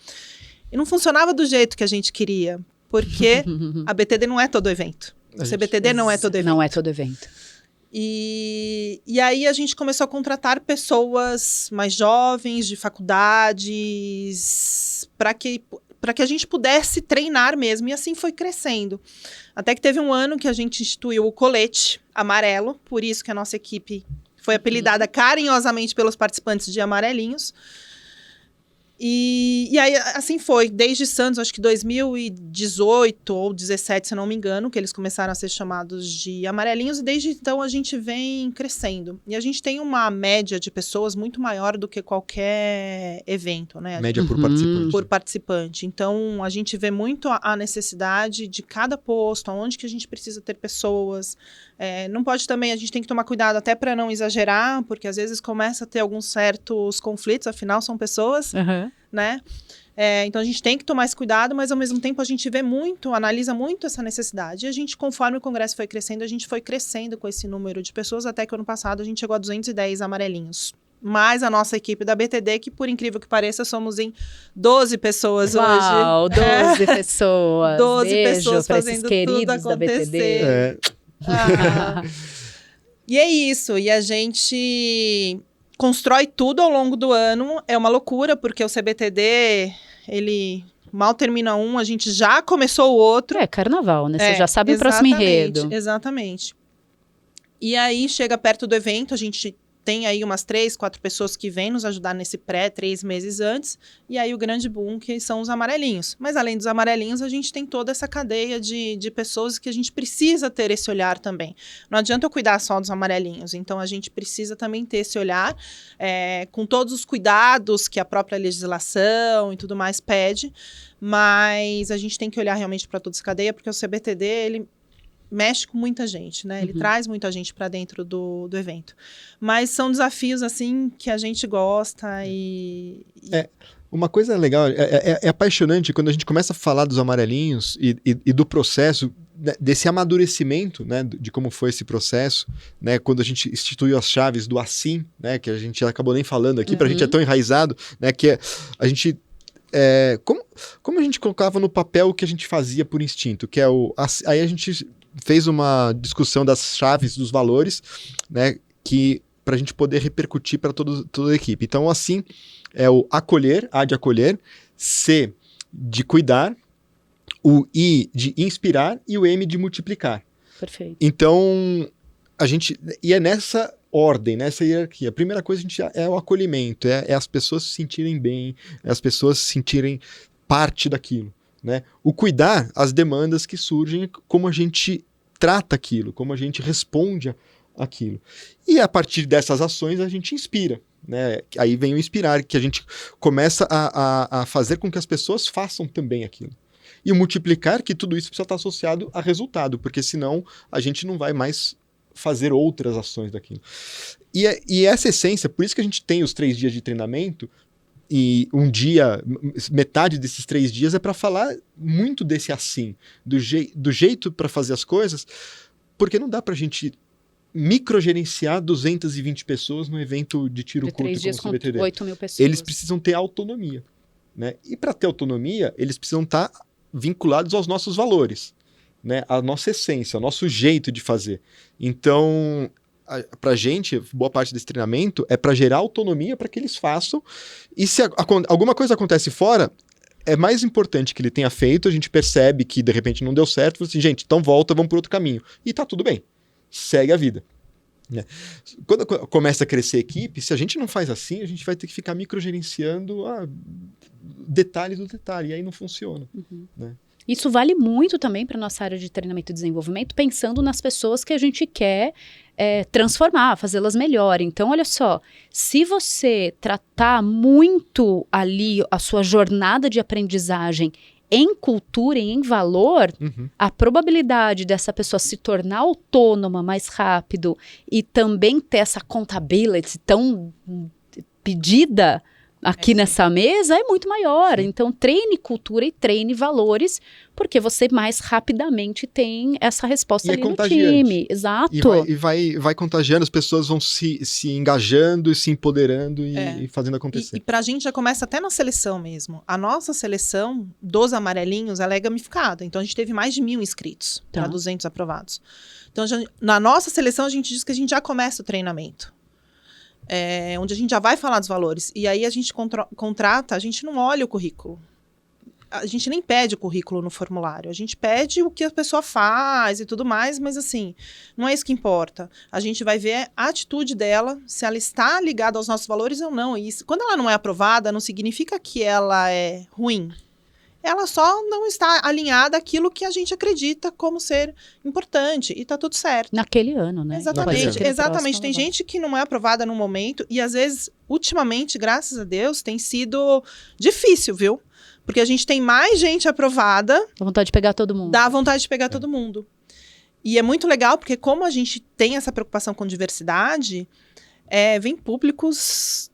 E não funcionava do jeito que a gente queria, porque a BTD não é todo evento. O CBTD não é todo evento. Não é todo evento. E aí a gente começou a contratar pessoas mais jovens, de faculdades, para que a gente pudesse treinar mesmo. E assim foi crescendo. Até que teve um ano que a gente instituiu o colete amarelo, por isso que a nossa equipe foi apelidada carinhosamente pelos participantes de amarelinhos. E aí, assim foi, desde Santos, acho que 2018 ou 2017, se não me engano, que eles começaram a ser chamados de amarelinhos, e desde então a gente vem crescendo. E a gente tem uma média de pessoas muito maior do que qualquer evento, né? Média por participante. Por participante. Então, a gente vê muito a necessidade de cada posto, aonde que a gente precisa ter pessoas. Não pode também, a gente tem que tomar cuidado até para não exagerar, porque às vezes começa a ter alguns certos conflitos, afinal são pessoas, né? Então a gente tem que tomar esse cuidado, mas ao mesmo tempo a gente vê muito, analisa muito essa necessidade. E a gente, conforme o congresso foi crescendo, a gente foi crescendo com esse número de pessoas, até que ano passado a gente chegou a 210 amarelinhos. Mais a nossa equipe da BTD, que por incrível que pareça, somos em 12 pessoas hoje. Uau, 12 pessoas. 12 Beijo pessoas fazendo tudo acontecer. E é isso, e a gente constrói tudo ao longo do ano. É uma loucura, porque o CBTD, ele mal termina um, a gente já começou o outro. É carnaval, né? Você já sabe o próximo enredo. Exatamente. E aí, chega perto do evento, a gente tem aí umas 3, 4 pessoas que vêm nos ajudar nesse 3 meses antes. E aí, o grande boom, que são os amarelinhos. Mas, além dos amarelinhos, a gente tem toda essa cadeia de pessoas que a gente precisa ter esse olhar também. Não adianta eu cuidar só dos amarelinhos. Então, a gente precisa também ter esse olhar com todos os cuidados que a própria legislação e tudo mais pede. Mas a gente tem que olhar realmente para toda essa cadeia, porque o CBTD, ele mexe com muita gente, né? Ele traz muita gente para dentro do evento. Mas são desafios, assim, que a gente gosta Uma coisa legal, é apaixonante quando a gente começa a falar dos amarelinhos e do processo, desse amadurecimento, né, de como foi esse processo, né, quando a gente instituiu as chaves do assim, né, que a gente acabou nem falando aqui, pra gente é tão enraizado, né, que a gente... como a gente colocava no papel o que a gente fazia por instinto, que é aí a gente fez uma discussão das chaves, dos valores, né, que para a gente poder repercutir para toda a equipe. Então, assim, é o acolher, A de acolher, C de cuidar, o I de inspirar e o M de multiplicar. Perfeito. Então, e é nessa ordem, nessa hierarquia. A primeira coisa é o acolhimento, é as pessoas se sentirem bem, é as pessoas se sentirem parte daquilo, né? O cuidar, as demandas que surgem, como a gente trata aquilo, como a gente responde aquilo. E a partir dessas ações a gente inspira, né? Aí vem o inspirar, que a gente começa a fazer com que as pessoas façam também aquilo. E o multiplicar, que tudo isso precisa estar associado a resultado, porque senão a gente não vai mais fazer outras ações daquilo. E essa essência, por isso que a gente tem os 3 dias de treinamento, e um dia, metade desses 3 dias é para falar muito desse assim, do jeito para fazer as coisas, porque não dá pra gente microgerenciar 220 pessoas num evento de tiro curto 3 dias como o com CBTD. 8 mil pessoas. Eles precisam ter autonomia, né? E para ter autonomia, eles precisam estar vinculados aos nossos valores, né? A nossa essência, ao nosso jeito de fazer. Então, pra gente, boa parte desse treinamento é para gerar autonomia para que eles façam. E se alguma coisa acontece fora, é mais importante que ele tenha feito, a gente percebe que de repente não deu certo, fala assim, gente, então volta, vamos por outro caminho. E tá tudo bem. Segue a vida. Né? Quando começa a crescer a equipe, se a gente não faz assim, a gente vai ter que ficar microgerenciando detalhe do detalhe, e aí não funciona. Né? Isso vale muito também para nossa área de treinamento e desenvolvimento, pensando nas pessoas que a gente quer transformar, fazê-las melhor. Então, olha só, se você tratar muito ali a sua jornada de aprendizagem em cultura e em valor, a probabilidade dessa pessoa se tornar autônoma mais rápido e também ter essa accountability tão pedida aqui nessa mesa é muito maior. Então, treine cultura e treine valores, porque você mais rapidamente tem essa resposta ali no time. Exato. E vai contagiando, as pessoas vão se engajando, se empoderando e fazendo acontecer. E pra gente já começa até na seleção mesmo. A nossa seleção dos amarelinhos, ela é gamificada. Então, a gente teve mais de 1.000 inscritos para 200 aprovados. Então, na nossa seleção, a gente diz que a gente já começa o treinamento. Onde a gente já vai falar dos valores. E aí a gente contrata, a gente não olha o currículo. A gente nem pede o currículo no formulário. A gente pede o que a pessoa faz e tudo mais, mas assim, não é isso que importa. A gente vai ver a atitude dela, se ela está ligada aos nossos valores ou não. E quando ela não é aprovada, não significa que ela é ruim. Ela só não está alinhada àquilo que a gente acredita como ser importante. E tá tudo certo. Naquele ano, né? Exatamente. Tem gente que não é aprovada no momento. E às vezes, ultimamente, graças a Deus, tem sido difícil, viu? Porque a gente tem mais gente aprovada. Dá vontade de pegar todo mundo. Dá vontade de pegar todo mundo. E é muito legal, porque como a gente tem essa preocupação com diversidade, vem públicos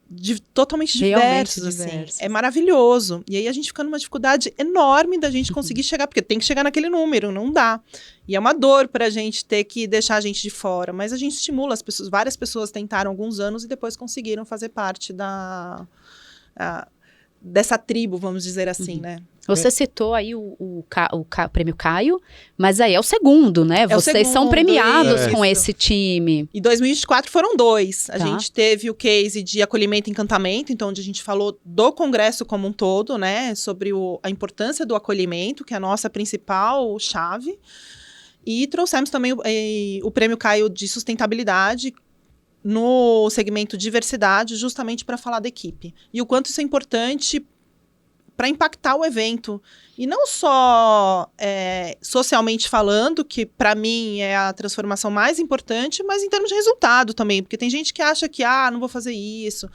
totalmente diversos, assim. É maravilhoso. E aí a gente fica numa dificuldade enorme da gente conseguir chegar, porque tem que chegar naquele número, não dá. E é uma dor pra gente ter que deixar a gente de fora. Mas a gente estimula as pessoas. Várias pessoas tentaram alguns anos e depois conseguiram fazer parte dessa tribo, vamos dizer assim, né? Você citou aí o Prêmio Caio, mas aí é o segundo, né? Vocês são premiados com esse time. Em 2024 foram 2. A gente teve o case de acolhimento e encantamento, então onde a gente falou do congresso como um todo, né? Sobre a importância do acolhimento, que é a nossa principal chave. E trouxemos também o Prêmio Caio de sustentabilidade, no segmento diversidade, justamente para falar da equipe. E o quanto isso é importante para impactar o evento. E não só socialmente falando, que para mim é a transformação mais importante, mas em termos de resultado também. Porque tem gente que acha que, não vou fazer isso,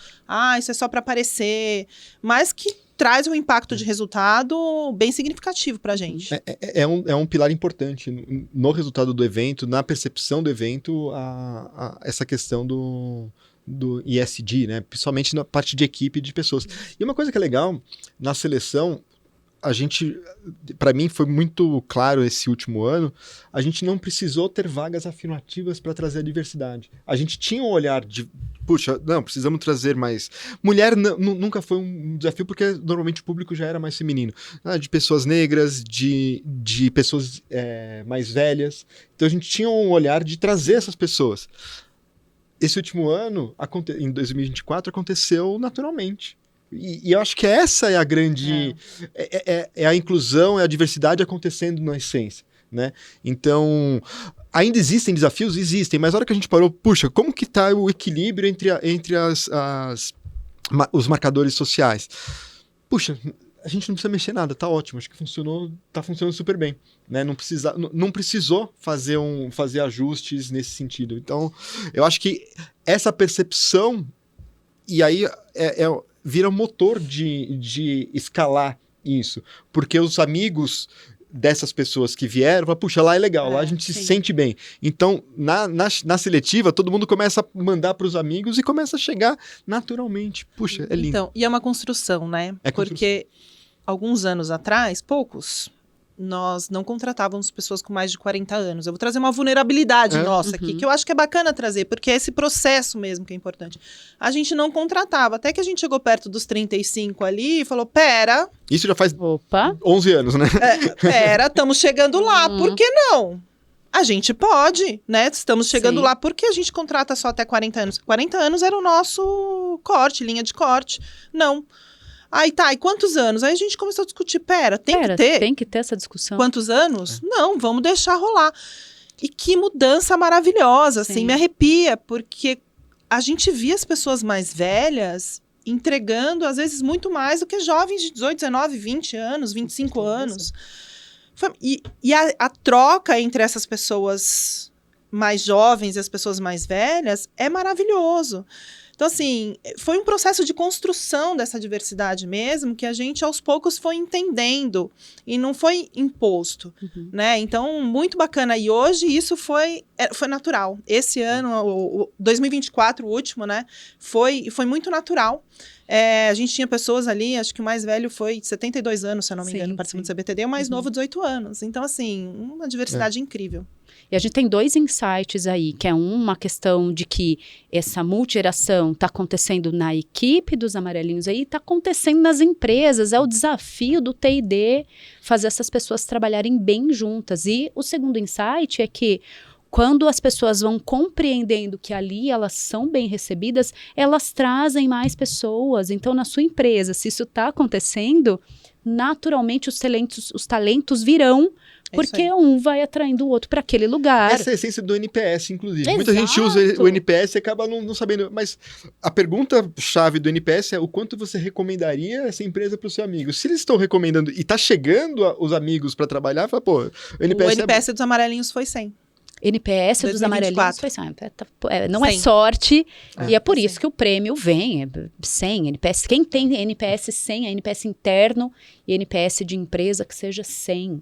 isso é só para aparecer, mas que traz um impacto de resultado bem significativo para a gente. É um pilar importante no resultado do evento, na percepção do evento, essa questão do ESG, né? Principalmente na parte de equipe de pessoas. E uma coisa que é legal, na seleção, para mim foi muito claro esse último ano, a gente não precisou ter vagas afirmativas para trazer a diversidade. A gente tinha um olhar de, puxa, não, precisamos trazer mais. Mulher nunca foi um desafio, porque normalmente o público já era mais feminino. De pessoas negras, de pessoas mais velhas. Então a gente tinha um olhar de trazer essas pessoas. Esse último ano, em 2024, aconteceu naturalmente. E eu acho que essa é a grande... É a inclusão, é a diversidade acontecendo na essência, né? Então, ainda existem desafios? Existem, mas a hora que a gente parou, puxa, como que está o equilíbrio entre os marcadores sociais? Puxa, a gente não precisa mexer nada, tá ótimo, acho que tá funcionando super bem, né? Não precisou fazer ajustes nesse sentido. Então, eu acho que essa percepção, e aí vira motor de escalar isso, porque os amigos dessas pessoas que vieram, fala, puxa, lá é legal, lá a gente se sente bem. Então, na seletiva, todo mundo começa a mandar para os amigos e começa a chegar naturalmente. Puxa, é lindo. Então, e é uma construção, né? Porque alguns anos atrás, poucos, nós não contratávamos pessoas com mais de 40 anos. Eu vou trazer uma vulnerabilidade nossa aqui, que eu acho que é bacana trazer, porque é esse processo mesmo que é importante. A gente não contratava, até que a gente chegou perto dos 35 ali e falou, pera... Isso já faz 11 anos, né? Pera, estamos chegando lá, por que não? A gente pode, né? Estamos chegando lá, por que a gente contrata só até 40 anos? 40 anos era o nosso corte, linha de corte. Não. Aí tá, e quantos anos? Aí a gente começou a discutir, tem que ter essa discussão. Quantos anos? Não, vamos deixar rolar. E que mudança maravilhosa, assim, me arrepia, porque a gente via as pessoas mais velhas entregando, às vezes, muito mais do que jovens de 18, 19, 20 anos, 25 anos. E a troca entre essas pessoas mais jovens e as pessoas mais velhas é maravilhoso. Então, assim, foi um processo de construção dessa diversidade mesmo, que a gente, aos poucos, foi entendendo e não foi imposto, né? Então, muito bacana. E hoje, isso foi natural. Esse ano, o 2024, o último, né? Foi muito natural. A gente tinha pessoas ali, acho que o mais velho foi 72 anos, se eu não me engano, participando do CBTD, o mais novo, 18 anos. Então, assim, uma diversidade incrível. E a gente tem 2 insights aí, que é uma questão de que essa multigeração está acontecendo na equipe dos amarelinhos aí, está acontecendo nas empresas, é o desafio do T&D fazer essas pessoas trabalharem bem juntas. E o segundo insight é que quando as pessoas vão compreendendo que ali elas são bem recebidas, elas trazem mais pessoas. Então, na sua empresa, se isso está acontecendo, naturalmente os talentos virão, porque um vai atraindo o outro para aquele lugar. Essa é a essência do NPS, inclusive. Exato. Muita gente usa o NPS e acaba não sabendo. Mas a pergunta-chave do NPS é o quanto você recomendaria essa empresa para o seu amigo. Se eles estão recomendando e está chegando os amigos para trabalhar, fala, pô, o NPS dos amarelinhos foi 100. NPS 2024. Dos amarelinhos foi 100. Não 100. É sorte, e é por isso que o prêmio vem, 100 NPS. Quem tem NPS 100, é NPS interno e NPS de empresa que seja 100.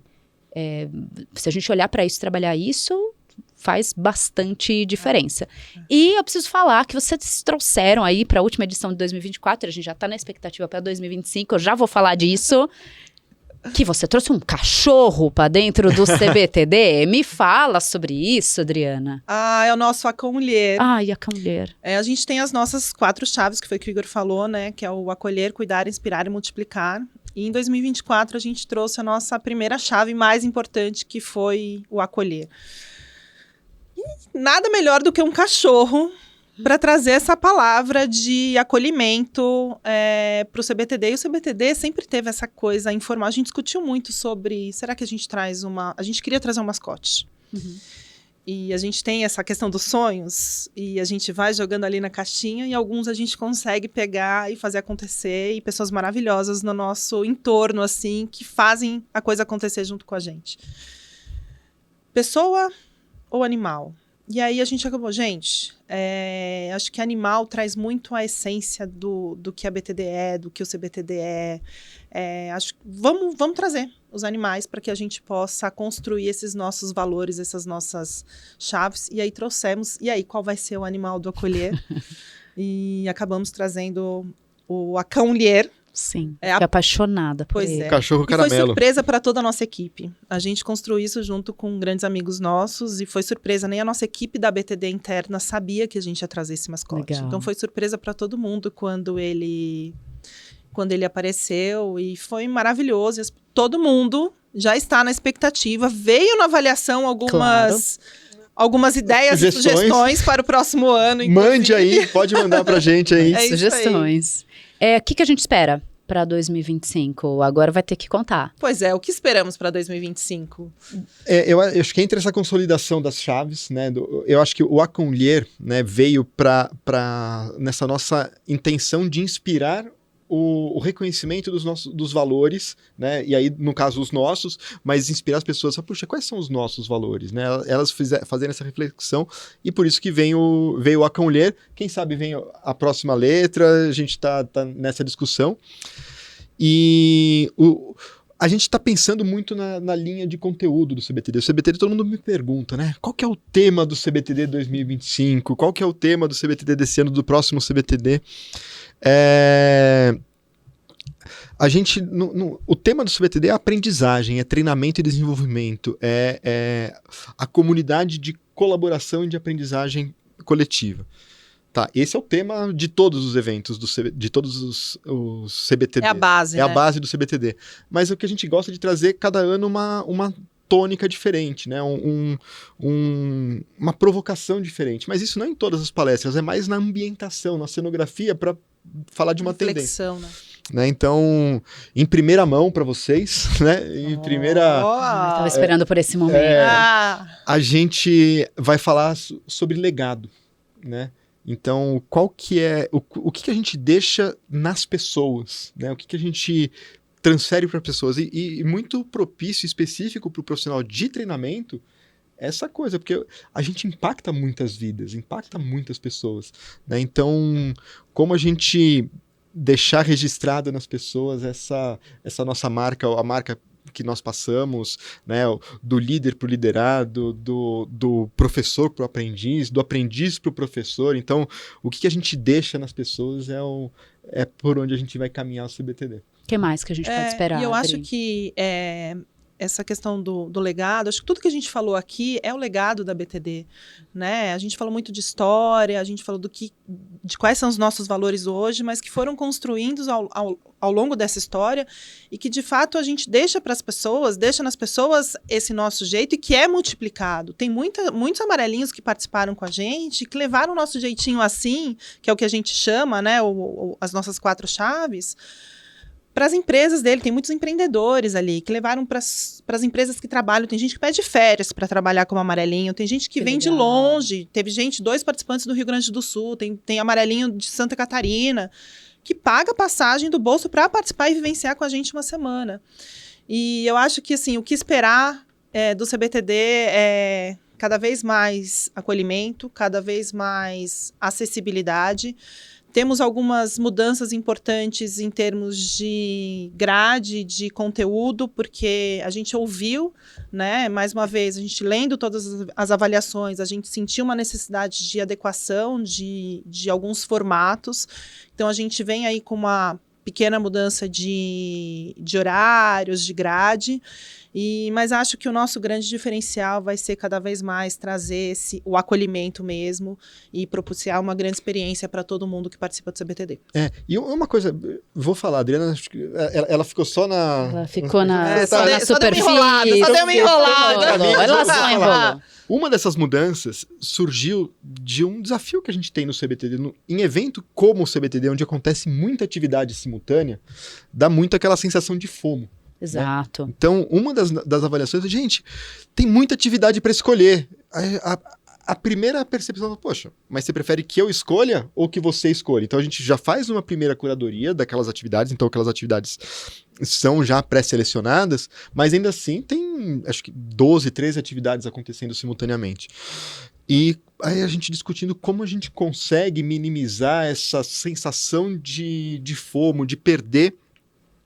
Se a gente olhar para isso, trabalhar isso, faz bastante diferença. E eu preciso falar que vocês trouxeram aí para a última edição de 2024, a gente já está na expectativa para 2025, eu já vou falar disso, que você trouxe um cachorro para dentro do CBTD. Me fala sobre isso, Adriana. É o nosso acolher. E acolher. A gente tem as nossas 4 chaves, que foi o que o Igor falou, né? Que é o acolher, cuidar, inspirar e multiplicar. E em 2024 a gente trouxe a nossa primeira chave mais importante, que foi o acolher. E nada melhor do que um cachorro para trazer essa palavra de acolhimento para o CBTD. E o CBTD sempre teve essa coisa informal. A gente discutiu muito sobre, será que a gente traz a gente queria trazer um mascote. E a gente tem essa questão dos sonhos, e a gente vai jogando ali na caixinha, e alguns a gente consegue pegar e fazer acontecer, e pessoas maravilhosas no nosso entorno, assim, que fazem a coisa acontecer junto com a gente. Pessoa ou animal? E aí a gente acabou, gente, acho que animal traz muito a essência do que a BTD é, do que o CBTD é. Acho que vamos trazer os animais para que a gente possa construir esses nossos valores, essas nossas chaves. E aí trouxemos, e aí qual vai ser o animal do acolher? E acabamos trazendo o acolher. Sim, fiquei apaixonada por ele. Cachorro caramelo. E foi surpresa para toda a nossa equipe. A gente construiu isso junto com grandes amigos nossos e foi surpresa. Nem a nossa equipe da BTD interna sabia que a gente ia trazer esse mascote. Legal. Então foi surpresa para todo mundo quando ele apareceu e foi maravilhoso. Todo mundo já está na expectativa. Veio na avaliação algumas ideias e sugestões para o próximo ano. Mande aí, pode mandar pra gente aí. Sugestões. O que a gente espera para 2025? Agora vai ter que contar. Pois é, o que esperamos para 2025? Eu acho que entre essa consolidação das chaves, né, eu acho que o acolher, né, veio nessa nossa intenção de inspirar o reconhecimento dos valores, né? E aí, no caso, os nossos, mas inspirar as pessoas a, puxa, quais são os nossos valores, né? Elas fazerem essa reflexão, e por isso que veio o acolher. Quem sabe vem a próxima letra, a gente tá nessa discussão. E a gente está pensando muito na linha de conteúdo do CBTD. O CBTD, todo mundo me pergunta, né? Qual que é o tema do CBTD 2025? Qual que é o tema do CBTD desse ano, do próximo CBTD? A gente, o tema do CBTD é aprendizagem, é treinamento e desenvolvimento, é a comunidade de colaboração e de aprendizagem coletiva. Tá, esse é o tema de todos os eventos, de todos os CBTD. É a base, a base do CBTD. Mas o que a gente gosta de trazer cada ano uma tônica diferente, né? Uma provocação diferente. Mas isso não é em todas as palestras, é mais na ambientação, na cenografia, para falar de uma reflexão, tendência. Né? Então, em primeira mão para vocês, né? Em primeira... Estava esperando por esse momento. A gente vai falar sobre legado, né? Então, qual que é... O que a gente deixa nas pessoas, né? O que a gente transfere para pessoas? E muito propício, específico para o profissional de treinamento, essa coisa, porque a gente impacta muitas vidas, impacta muitas pessoas, né? Então, como a gente deixar registrada nas pessoas essa nossa marca, a marca que nós passamos, né, do líder para o liderado, do professor para o aprendiz, do aprendiz para o professor. Então, o que a gente deixa nas pessoas é por onde a gente vai caminhar o CBTD. O que mais que a gente pode esperar? E eu acho que essa questão do legado, acho que tudo que a gente falou aqui é o legado da BTD, né? A gente falou muito de história, a gente falou de quais são os nossos valores hoje, mas que foram construídos ao longo dessa história e que, de fato, a gente deixa nas pessoas esse nosso jeito e que é multiplicado. Tem muitos amarelinhos que participaram com a gente, que levaram o nosso jeitinho assim, que é o que a gente chama, né? As nossas 4 chaves, para as empresas dele. Tem muitos empreendedores ali que levaram para as empresas que trabalham. Tem gente que pede férias para trabalhar como amarelinho, tem gente que vem legal. De longe. Teve 2 participantes do Rio Grande do Sul, tem amarelinho de Santa Catarina, que paga passagem do bolso para participar e vivenciar com a gente uma semana. E eu acho que assim, o que esperar do CBTD é cada vez mais acolhimento, cada vez mais acessibilidade. Temos algumas mudanças importantes em termos de grade, de conteúdo, porque a gente ouviu, né? Mais uma vez, a gente lendo todas as avaliações, a gente sentiu uma necessidade de adequação de alguns formatos. Então, a gente vem aí com uma pequena mudança de horários, de grade. Mas acho que o nosso grande diferencial vai ser cada vez mais trazer o acolhimento mesmo e propiciar uma grande experiência para todo mundo que participa do CBTD. E uma coisa, vou falar, a Adriana, ela ficou só na... Ela ficou na superfície. Só deu uma enrolada. Ela só enrolou. Uma dessas mudanças surgiu de um desafio que a gente tem no CBTD. Em evento como o CBTD, onde acontece muita atividade simultânea, dá muito aquela sensação de FOMO. Exato. Né? Então, uma das avaliações é, gente, tem muita atividade para escolher. A primeira percepção é, poxa, mas você prefere que eu escolha ou que você escolha? Então, a gente já faz uma primeira curadoria daquelas atividades, então aquelas atividades são já pré-selecionadas, mas ainda assim tem, acho que 12, 13 atividades acontecendo simultaneamente. E aí a gente discutindo como a gente consegue minimizar essa sensação de FOMO, de perder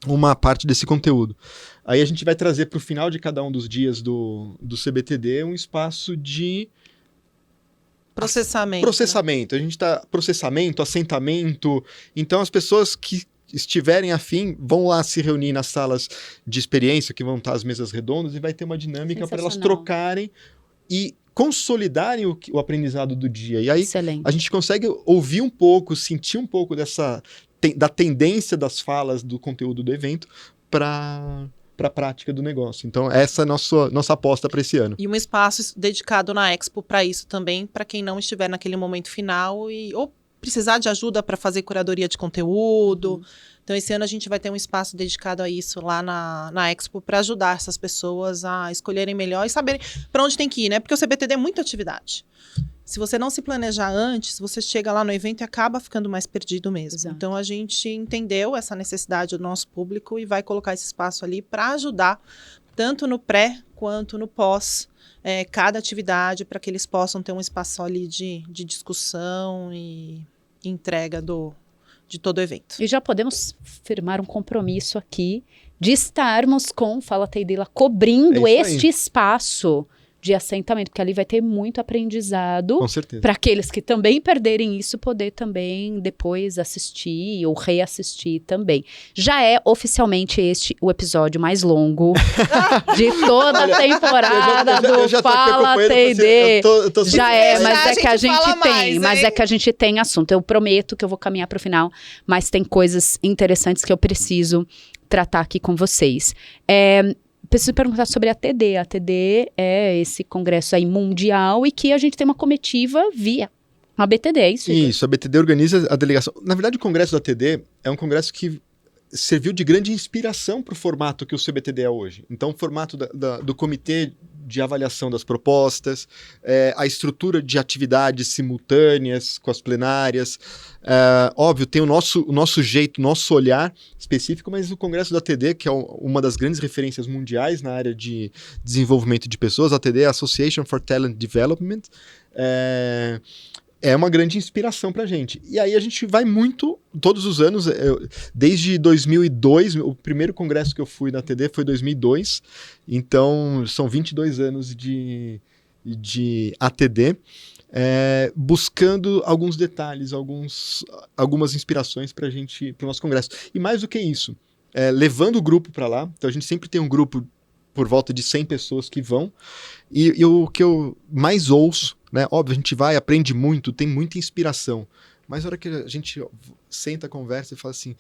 uma parte desse conteúdo. Aí a gente vai trazer para o final de cada um dos dias do CBTD um espaço de processamento. Processamento. Né? A gente está processamento, assentamento. Então as pessoas que estiverem afim vão lá se reunir nas salas de experiência, que vão estar as mesas redondas, e vai ter uma dinâmica para elas trocarem e consolidarem o aprendizado do dia. E aí Excelente. A gente consegue ouvir um pouco, sentir um pouco da tendência das falas do conteúdo do evento para a prática do negócio. Então, essa é a nossa aposta para esse ano. E um espaço dedicado na Expo para isso também, para quem não estiver naquele momento final ou precisar de ajuda para fazer curadoria de conteúdo. Então, esse ano a gente vai ter um espaço dedicado a isso lá na Expo para ajudar essas pessoas a escolherem melhor e saberem para onde tem que ir, né? Porque o CBTD é muita atividade. Se você não se planejar antes, você chega lá no evento e acaba ficando mais perdido mesmo. Exato. Então, a gente entendeu essa necessidade do nosso público e vai colocar esse espaço ali para ajudar, tanto no pré quanto no pós, cada atividade, para que eles possam ter um espaço ali de discussão e entrega de todo o evento. E já podemos firmar um compromisso aqui de estarmos com Fala TD lá cobrindo este espaço de assentamento, porque ali vai ter muito aprendizado. Com certeza. Para aqueles que também perderem isso, poder também depois assistir ou reassistir também. Já é oficialmente este o episódio mais longo de toda a temporada do Fala TD. Já é, mas é que a gente tem, mas é que a gente tem assunto. Eu prometo que eu vou caminhar para o final, mas tem coisas interessantes que eu preciso tratar aqui com vocês. Preciso perguntar sobre a TD. A TD é esse congresso aí mundial e que a gente tem uma comitiva via a BTD, é isso? Isso, a BTD organiza a delegação. Na verdade, o congresso da TD é um congresso que serviu de grande inspiração para o formato que o CBTD é hoje. Então, o formato do comitê de avaliação das propostas, a estrutura de atividades simultâneas com as plenárias. Óbvio, tem o nosso jeito, nosso olhar específico, mas o Congresso da TD, que é uma das grandes referências mundiais na área de desenvolvimento de pessoas, a TD, a Association for Talent Development, é uma grande inspiração pra gente. E aí a gente vai muito, todos os anos, desde 2002, o primeiro congresso que eu fui na TD foi 2002, então são 22 anos de ATD, buscando alguns detalhes, algumas inspirações pra gente, pro nosso congresso. E mais do que isso, levando o grupo pra lá, então a gente sempre tem um grupo por volta de 100 pessoas que vão, e o que eu mais ouço, né? Óbvio, a gente vai, aprende muito, tem muita inspiração, mas na hora que a gente senta, conversa e fala assim,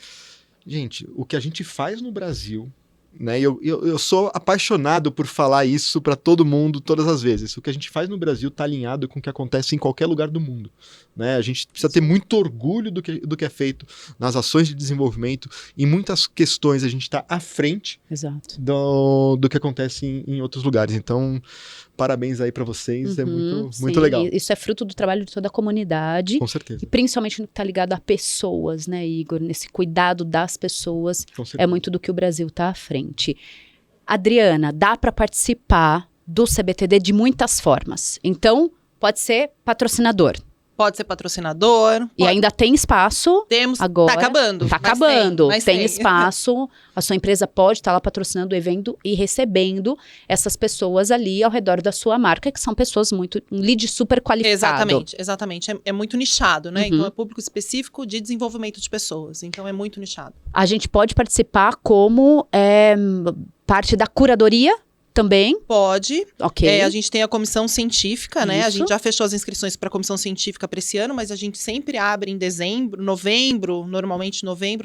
gente, o que a gente faz no Brasil, né? Eu sou apaixonado por falar isso para todo mundo, todas as vezes. O que a gente faz no Brasil está alinhado com o que acontece em qualquer lugar do mundo, né? A gente precisa ter muito orgulho do que é feito nas ações de desenvolvimento. Em muitas questões a gente está à frente Exato. do que acontece em outros lugares. Então, parabéns aí para vocês, é muito legal. Isso é fruto do trabalho de toda a comunidade. Com certeza. E principalmente no que está ligado a pessoas, né, Igor? Nesse cuidado das pessoas. Com certeza. É muito do que o Brasil está à frente. Adriana, dá para participar do CBTD de muitas formas. Então, pode ser patrocinador. Pode ser patrocinador. E ainda tem espaço. Temos. Agora. Tá acabando. Tá acabando. Mas Tem espaço. A sua empresa pode estar lá patrocinando o evento e recebendo essas pessoas ali ao redor da sua marca, que são pessoas um lead super qualificado. Exatamente. É muito nichado, né? Uhum. Então é público específico de desenvolvimento de pessoas. Então é muito nichado. A gente pode participar como parte da curadoria também. Pode. Ok. A gente tem a comissão científica, né? A Isso. gente já fechou as inscrições para a comissão científica para esse ano, mas a gente sempre abre em novembro,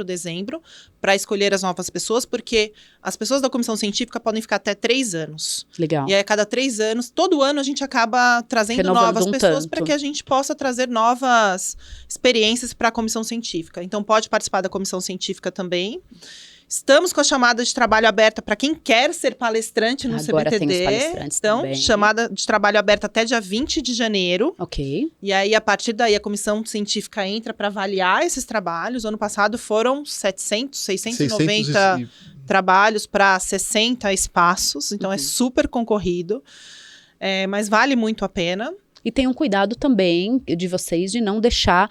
dezembro, para escolher as novas pessoas, porque as pessoas da comissão científica podem ficar até 3 anos. Legal. E aí, a cada 3 anos, todo ano a gente acaba trazendo Renovando novas pessoas tanto. para que a gente possa trazer novas experiências para a comissão científica. Então, pode participar da comissão científica também. Estamos com a chamada de trabalho aberta para quem quer ser palestrante no Agora CBTD. tem os palestrantes Então, também. chamada de trabalho aberta até dia 20 de janeiro. Ok. E aí, a partir daí, a comissão científica entra para avaliar esses trabalhos. Ano passado foram 690 trabalhos para 60 espaços. Então, é super concorrido. Mas vale muito a pena. E tem um cuidado também de vocês de não deixar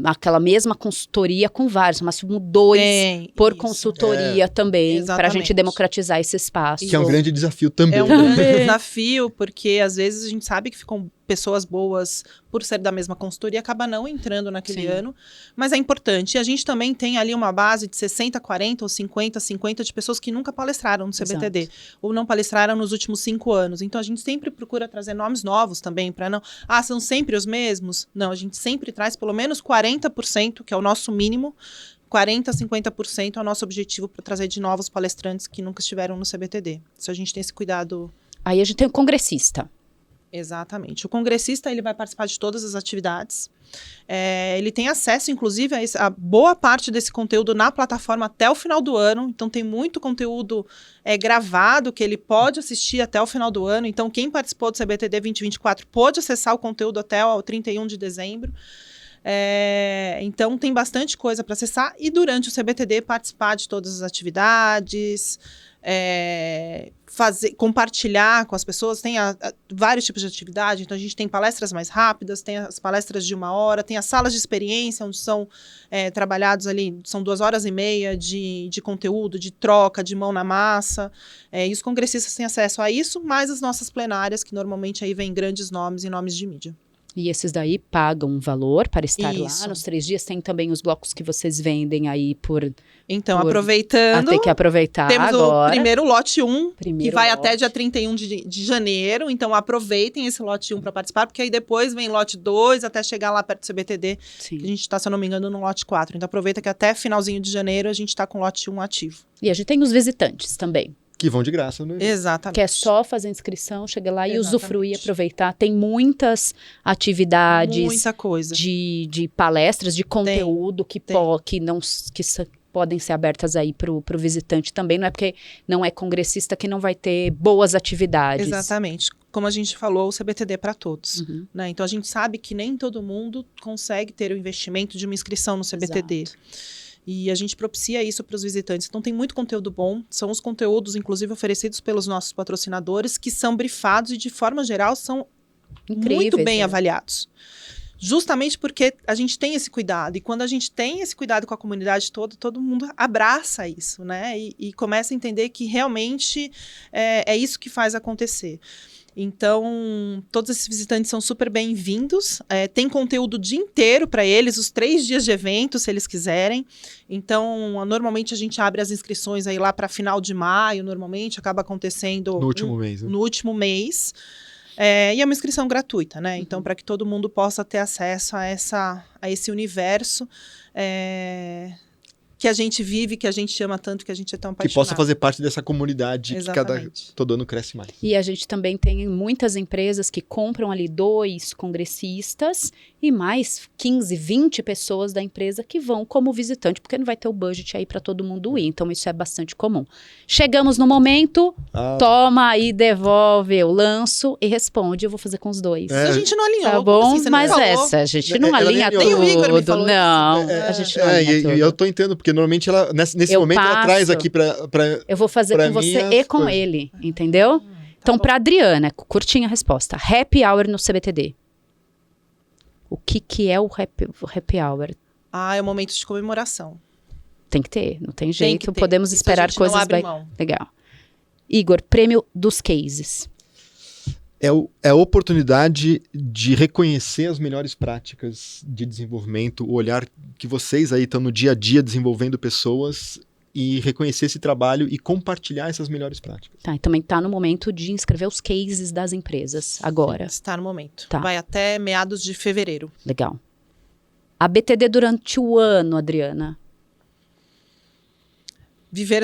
aquela mesma consultoria com vários, mas 2 por consultoria também, para a gente democratizar esse espaço. Que é um grande desafio também. É um grande desafio, porque às vezes a gente sabe que ficam pessoas boas por ser da mesma consultoria, acaba não entrando naquele ano, mas é importante. E a gente também tem ali uma base de 60, 40 ou 50 de pessoas que nunca palestraram no CBTD, Exato. ou não palestraram nos últimos 5 anos. Então, a gente sempre procura trazer nomes novos também, para não... são sempre os mesmos? Não, a gente sempre traz pelo menos 40%, que é o nosso mínimo, 40%, 50% é o nosso objetivo para trazer de novos palestrantes que nunca estiveram no CBTD. Se a gente tem esse cuidado... Aí a gente tem o congressista. Exatamente. O congressista, ele vai participar de todas as atividades. Ele tem acesso, inclusive, a boa parte desse conteúdo na plataforma até o final do ano. Então, tem muito conteúdo gravado que ele pode assistir até o final do ano. Então, quem participou do CBTD 2024 pode acessar o conteúdo até o 31 de dezembro. Então, tem bastante coisa para acessar. E durante o CBTD, participar de todas as atividades, compartilhar com as pessoas. Tem vários tipos de atividade. Então, a gente tem palestras mais rápidas, tem as palestras de 1 hora, tem as salas de experiência, onde são trabalhados ali, são 2h30 de conteúdo, de troca, de mão na massa. E os congressistas têm acesso a isso, mais as nossas plenárias, que normalmente aí vem grandes nomes e nomes de mídia. E esses daí pagam um valor para estar Isso. lá nos 3 dias. Tem também os blocos que vocês vendem aí por... Então, aproveitando, tem que aproveitar temos agora. o primeiro lote 1, que vai lote. até dia 31 de janeiro. Então, aproveitem esse lote 1 para participar, porque aí depois vem lote 2, até chegar lá perto do CBTD. Sim. Que a gente está, se eu não me engano, no lote 4. Então, aproveita que até finalzinho de janeiro a gente está com o lote 1 ativo. E a gente tem os visitantes também. Que vão de graça, né? Exatamente. Que é só fazer inscrição, chegar lá e Exatamente. usufruir, aproveitar. Tem muitas atividades. Muita coisa. De palestras, de conteúdo que podem ser abertas aí pro visitante também. Não é porque não é congressista que não vai ter boas atividades. Exatamente. Como a gente falou, o CBTD é para todos. Uhum. Né? Então, a gente sabe que nem todo mundo consegue ter o investimento de uma inscrição no CBTD. Exato. E a gente propicia isso para os visitantes. Então, tem muito conteúdo bom. São os conteúdos, inclusive, oferecidos pelos nossos patrocinadores, que são brifados e, de forma geral, são Incríveis, muito bem né? avaliados. Justamente porque a gente tem esse cuidado. E quando a gente tem esse cuidado com a comunidade toda, todo mundo abraça isso, né? E começa a entender que realmente é isso que faz acontecer. Então, todos esses visitantes são super bem-vindos. Tem conteúdo o dia inteiro para eles, os 3 dias de evento, se eles quiserem. Então, normalmente a gente abre as inscrições aí lá para final de maio, normalmente acaba acontecendo No último mês, né? no último mês. E é uma inscrição gratuita, né? Então, para que todo mundo possa ter acesso a esse universo que a gente vive, que a gente ama tanto, que a gente é tão apaixonado. Que possa fazer parte dessa comunidade Exatamente. que todo ano cresce mais. E a gente também tem muitas empresas que compram ali 2 congressistas e mais 15, 20 pessoas da empresa que vão como visitante, porque não vai ter o budget aí para todo mundo ir. Então, isso é bastante comum. Chegamos no momento, toma aí, devolve, eu lanço e responde. Eu vou fazer com os 2. A gente não alinhou. Tá bom? Assim, Mas falou. a gente não alinha nem tudo. o Igor me falou Não, a gente não alinha tudo. E eu tô entendendo, porque normalmente ela, nesse Eu momento, ela passo. traz aqui pra Eu vou fazer pra com mim você as e com coisas. ele, entendeu? Então, para Adriana, curtinha a resposta. Happy hour no CBTD. O que é o happy hour? É um momento de comemoração. Tem que ter, não tem Tem jeito. que ter. Podemos Isso esperar a gente coisas não abre mão. Legal. Igor, prêmio dos cases. É a oportunidade de reconhecer as melhores práticas de desenvolvimento, o olhar que vocês aí estão no dia a dia desenvolvendo pessoas e reconhecer esse trabalho e compartilhar essas melhores práticas. Tá, e também tá no momento de inscrever os cases das empresas agora. Está no momento. Tá. Vai até meados de fevereiro. Legal. A BTD durante o ano, Adriana.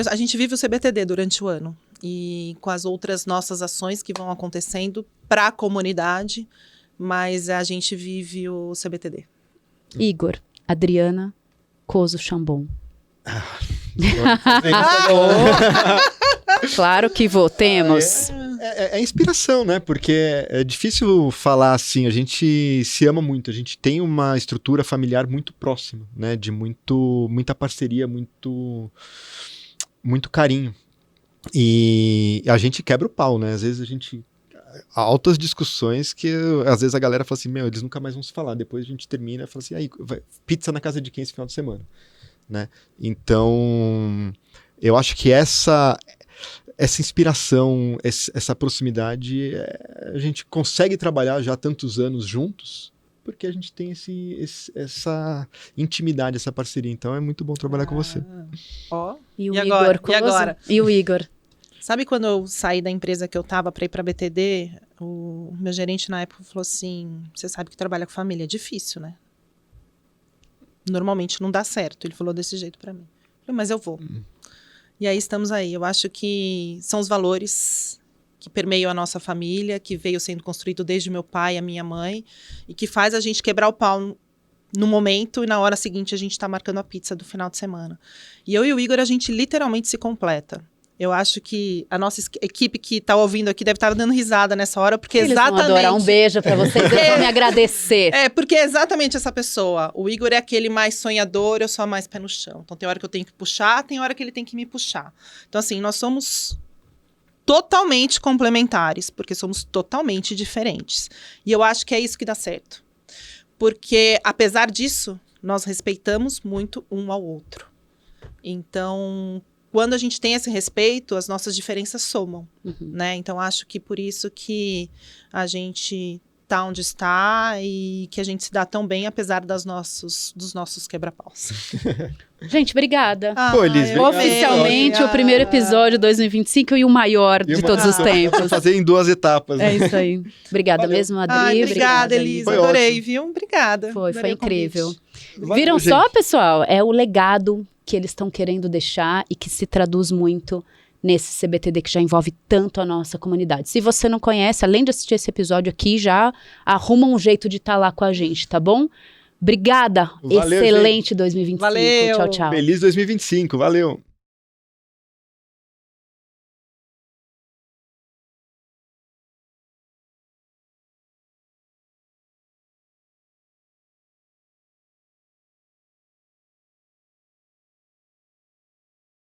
A gente vive o CBTD durante o ano. E com as outras nossas ações que vão acontecendo para a comunidade, mas a gente vive o CBTD. Igor, Adriana, Coso Chambon. Claro que votemos. É inspiração, né? Porque é difícil falar assim, a gente se ama muito, a gente tem uma estrutura familiar muito próxima, né? De muita parceria, muito carinho. E a gente quebra o pau, né? Às vezes a gente... Altas discussões que às vezes a galera fala assim, eles nunca mais vão se falar. Depois a gente termina e fala assim, aí, pizza na casa de quem esse final de semana? Né? Então, eu acho que essa inspiração, essa proximidade, a gente consegue trabalhar já há tantos anos juntos, porque a gente tem essa intimidade, essa parceria. Então é muito bom trabalhar com você. E o E Igor agora? Coso? E agora? E o Igor? Sabe quando eu saí da empresa que eu tava para ir para BTD, o meu gerente na época falou assim, você sabe que trabalha com família é difícil, né? Normalmente não dá certo. Ele falou desse jeito para mim. Eu falei, mas eu vou. E aí estamos aí. Eu acho que são os valores que permeiam a nossa família, que veio sendo construído desde meu pai e a minha mãe, e que faz a gente quebrar o pau no momento e na hora seguinte a gente tá marcando a pizza do final de semana. E eu e o Igor, a gente literalmente se completa. Eu acho que a nossa equipe que tá ouvindo aqui deve estar dando risada nessa hora, porque Eles exatamente... vão adorar. Um beijo pra vocês, eles vão me agradecer. Porque é exatamente essa pessoa. O Igor é aquele mais sonhador, eu sou a mais pé no chão. Então tem hora que eu tenho que puxar, tem hora que ele tem que me puxar. Então assim, nós somos totalmente complementares, porque somos totalmente diferentes. E eu acho que é isso que dá certo. Porque, apesar disso, nós respeitamos muito um ao outro. Então, quando a gente tem esse respeito, as nossas diferenças somam, né? Então, acho que por isso que a gente tá onde está e que a gente se dá tão bem, apesar dos nossos quebra-paus. Gente, obrigada. Pô, Elis, obrigado. Oficialmente, o primeiro episódio 2025 e o maior de todos os tempos. Vou fazer em 2 etapas. É isso aí. Obrigada Valeu. mesmo, Adri. Obrigada, Elisa. Foi Adorei, ótimo. viu? Obrigada. Foi Adorei o incrível. convite. Valeu, Viram gente. só, pessoal? É o legado que eles estão querendo deixar e que se traduz muito nesse CBTD que já envolve tanto a nossa comunidade. Se você não conhece, além de assistir esse episódio aqui, já arruma um jeito de estar lá com a gente, tá bom? Obrigada. Valeu, Excelente 2025. Valeu. Tchau, tchau. Feliz 2025. Valeu.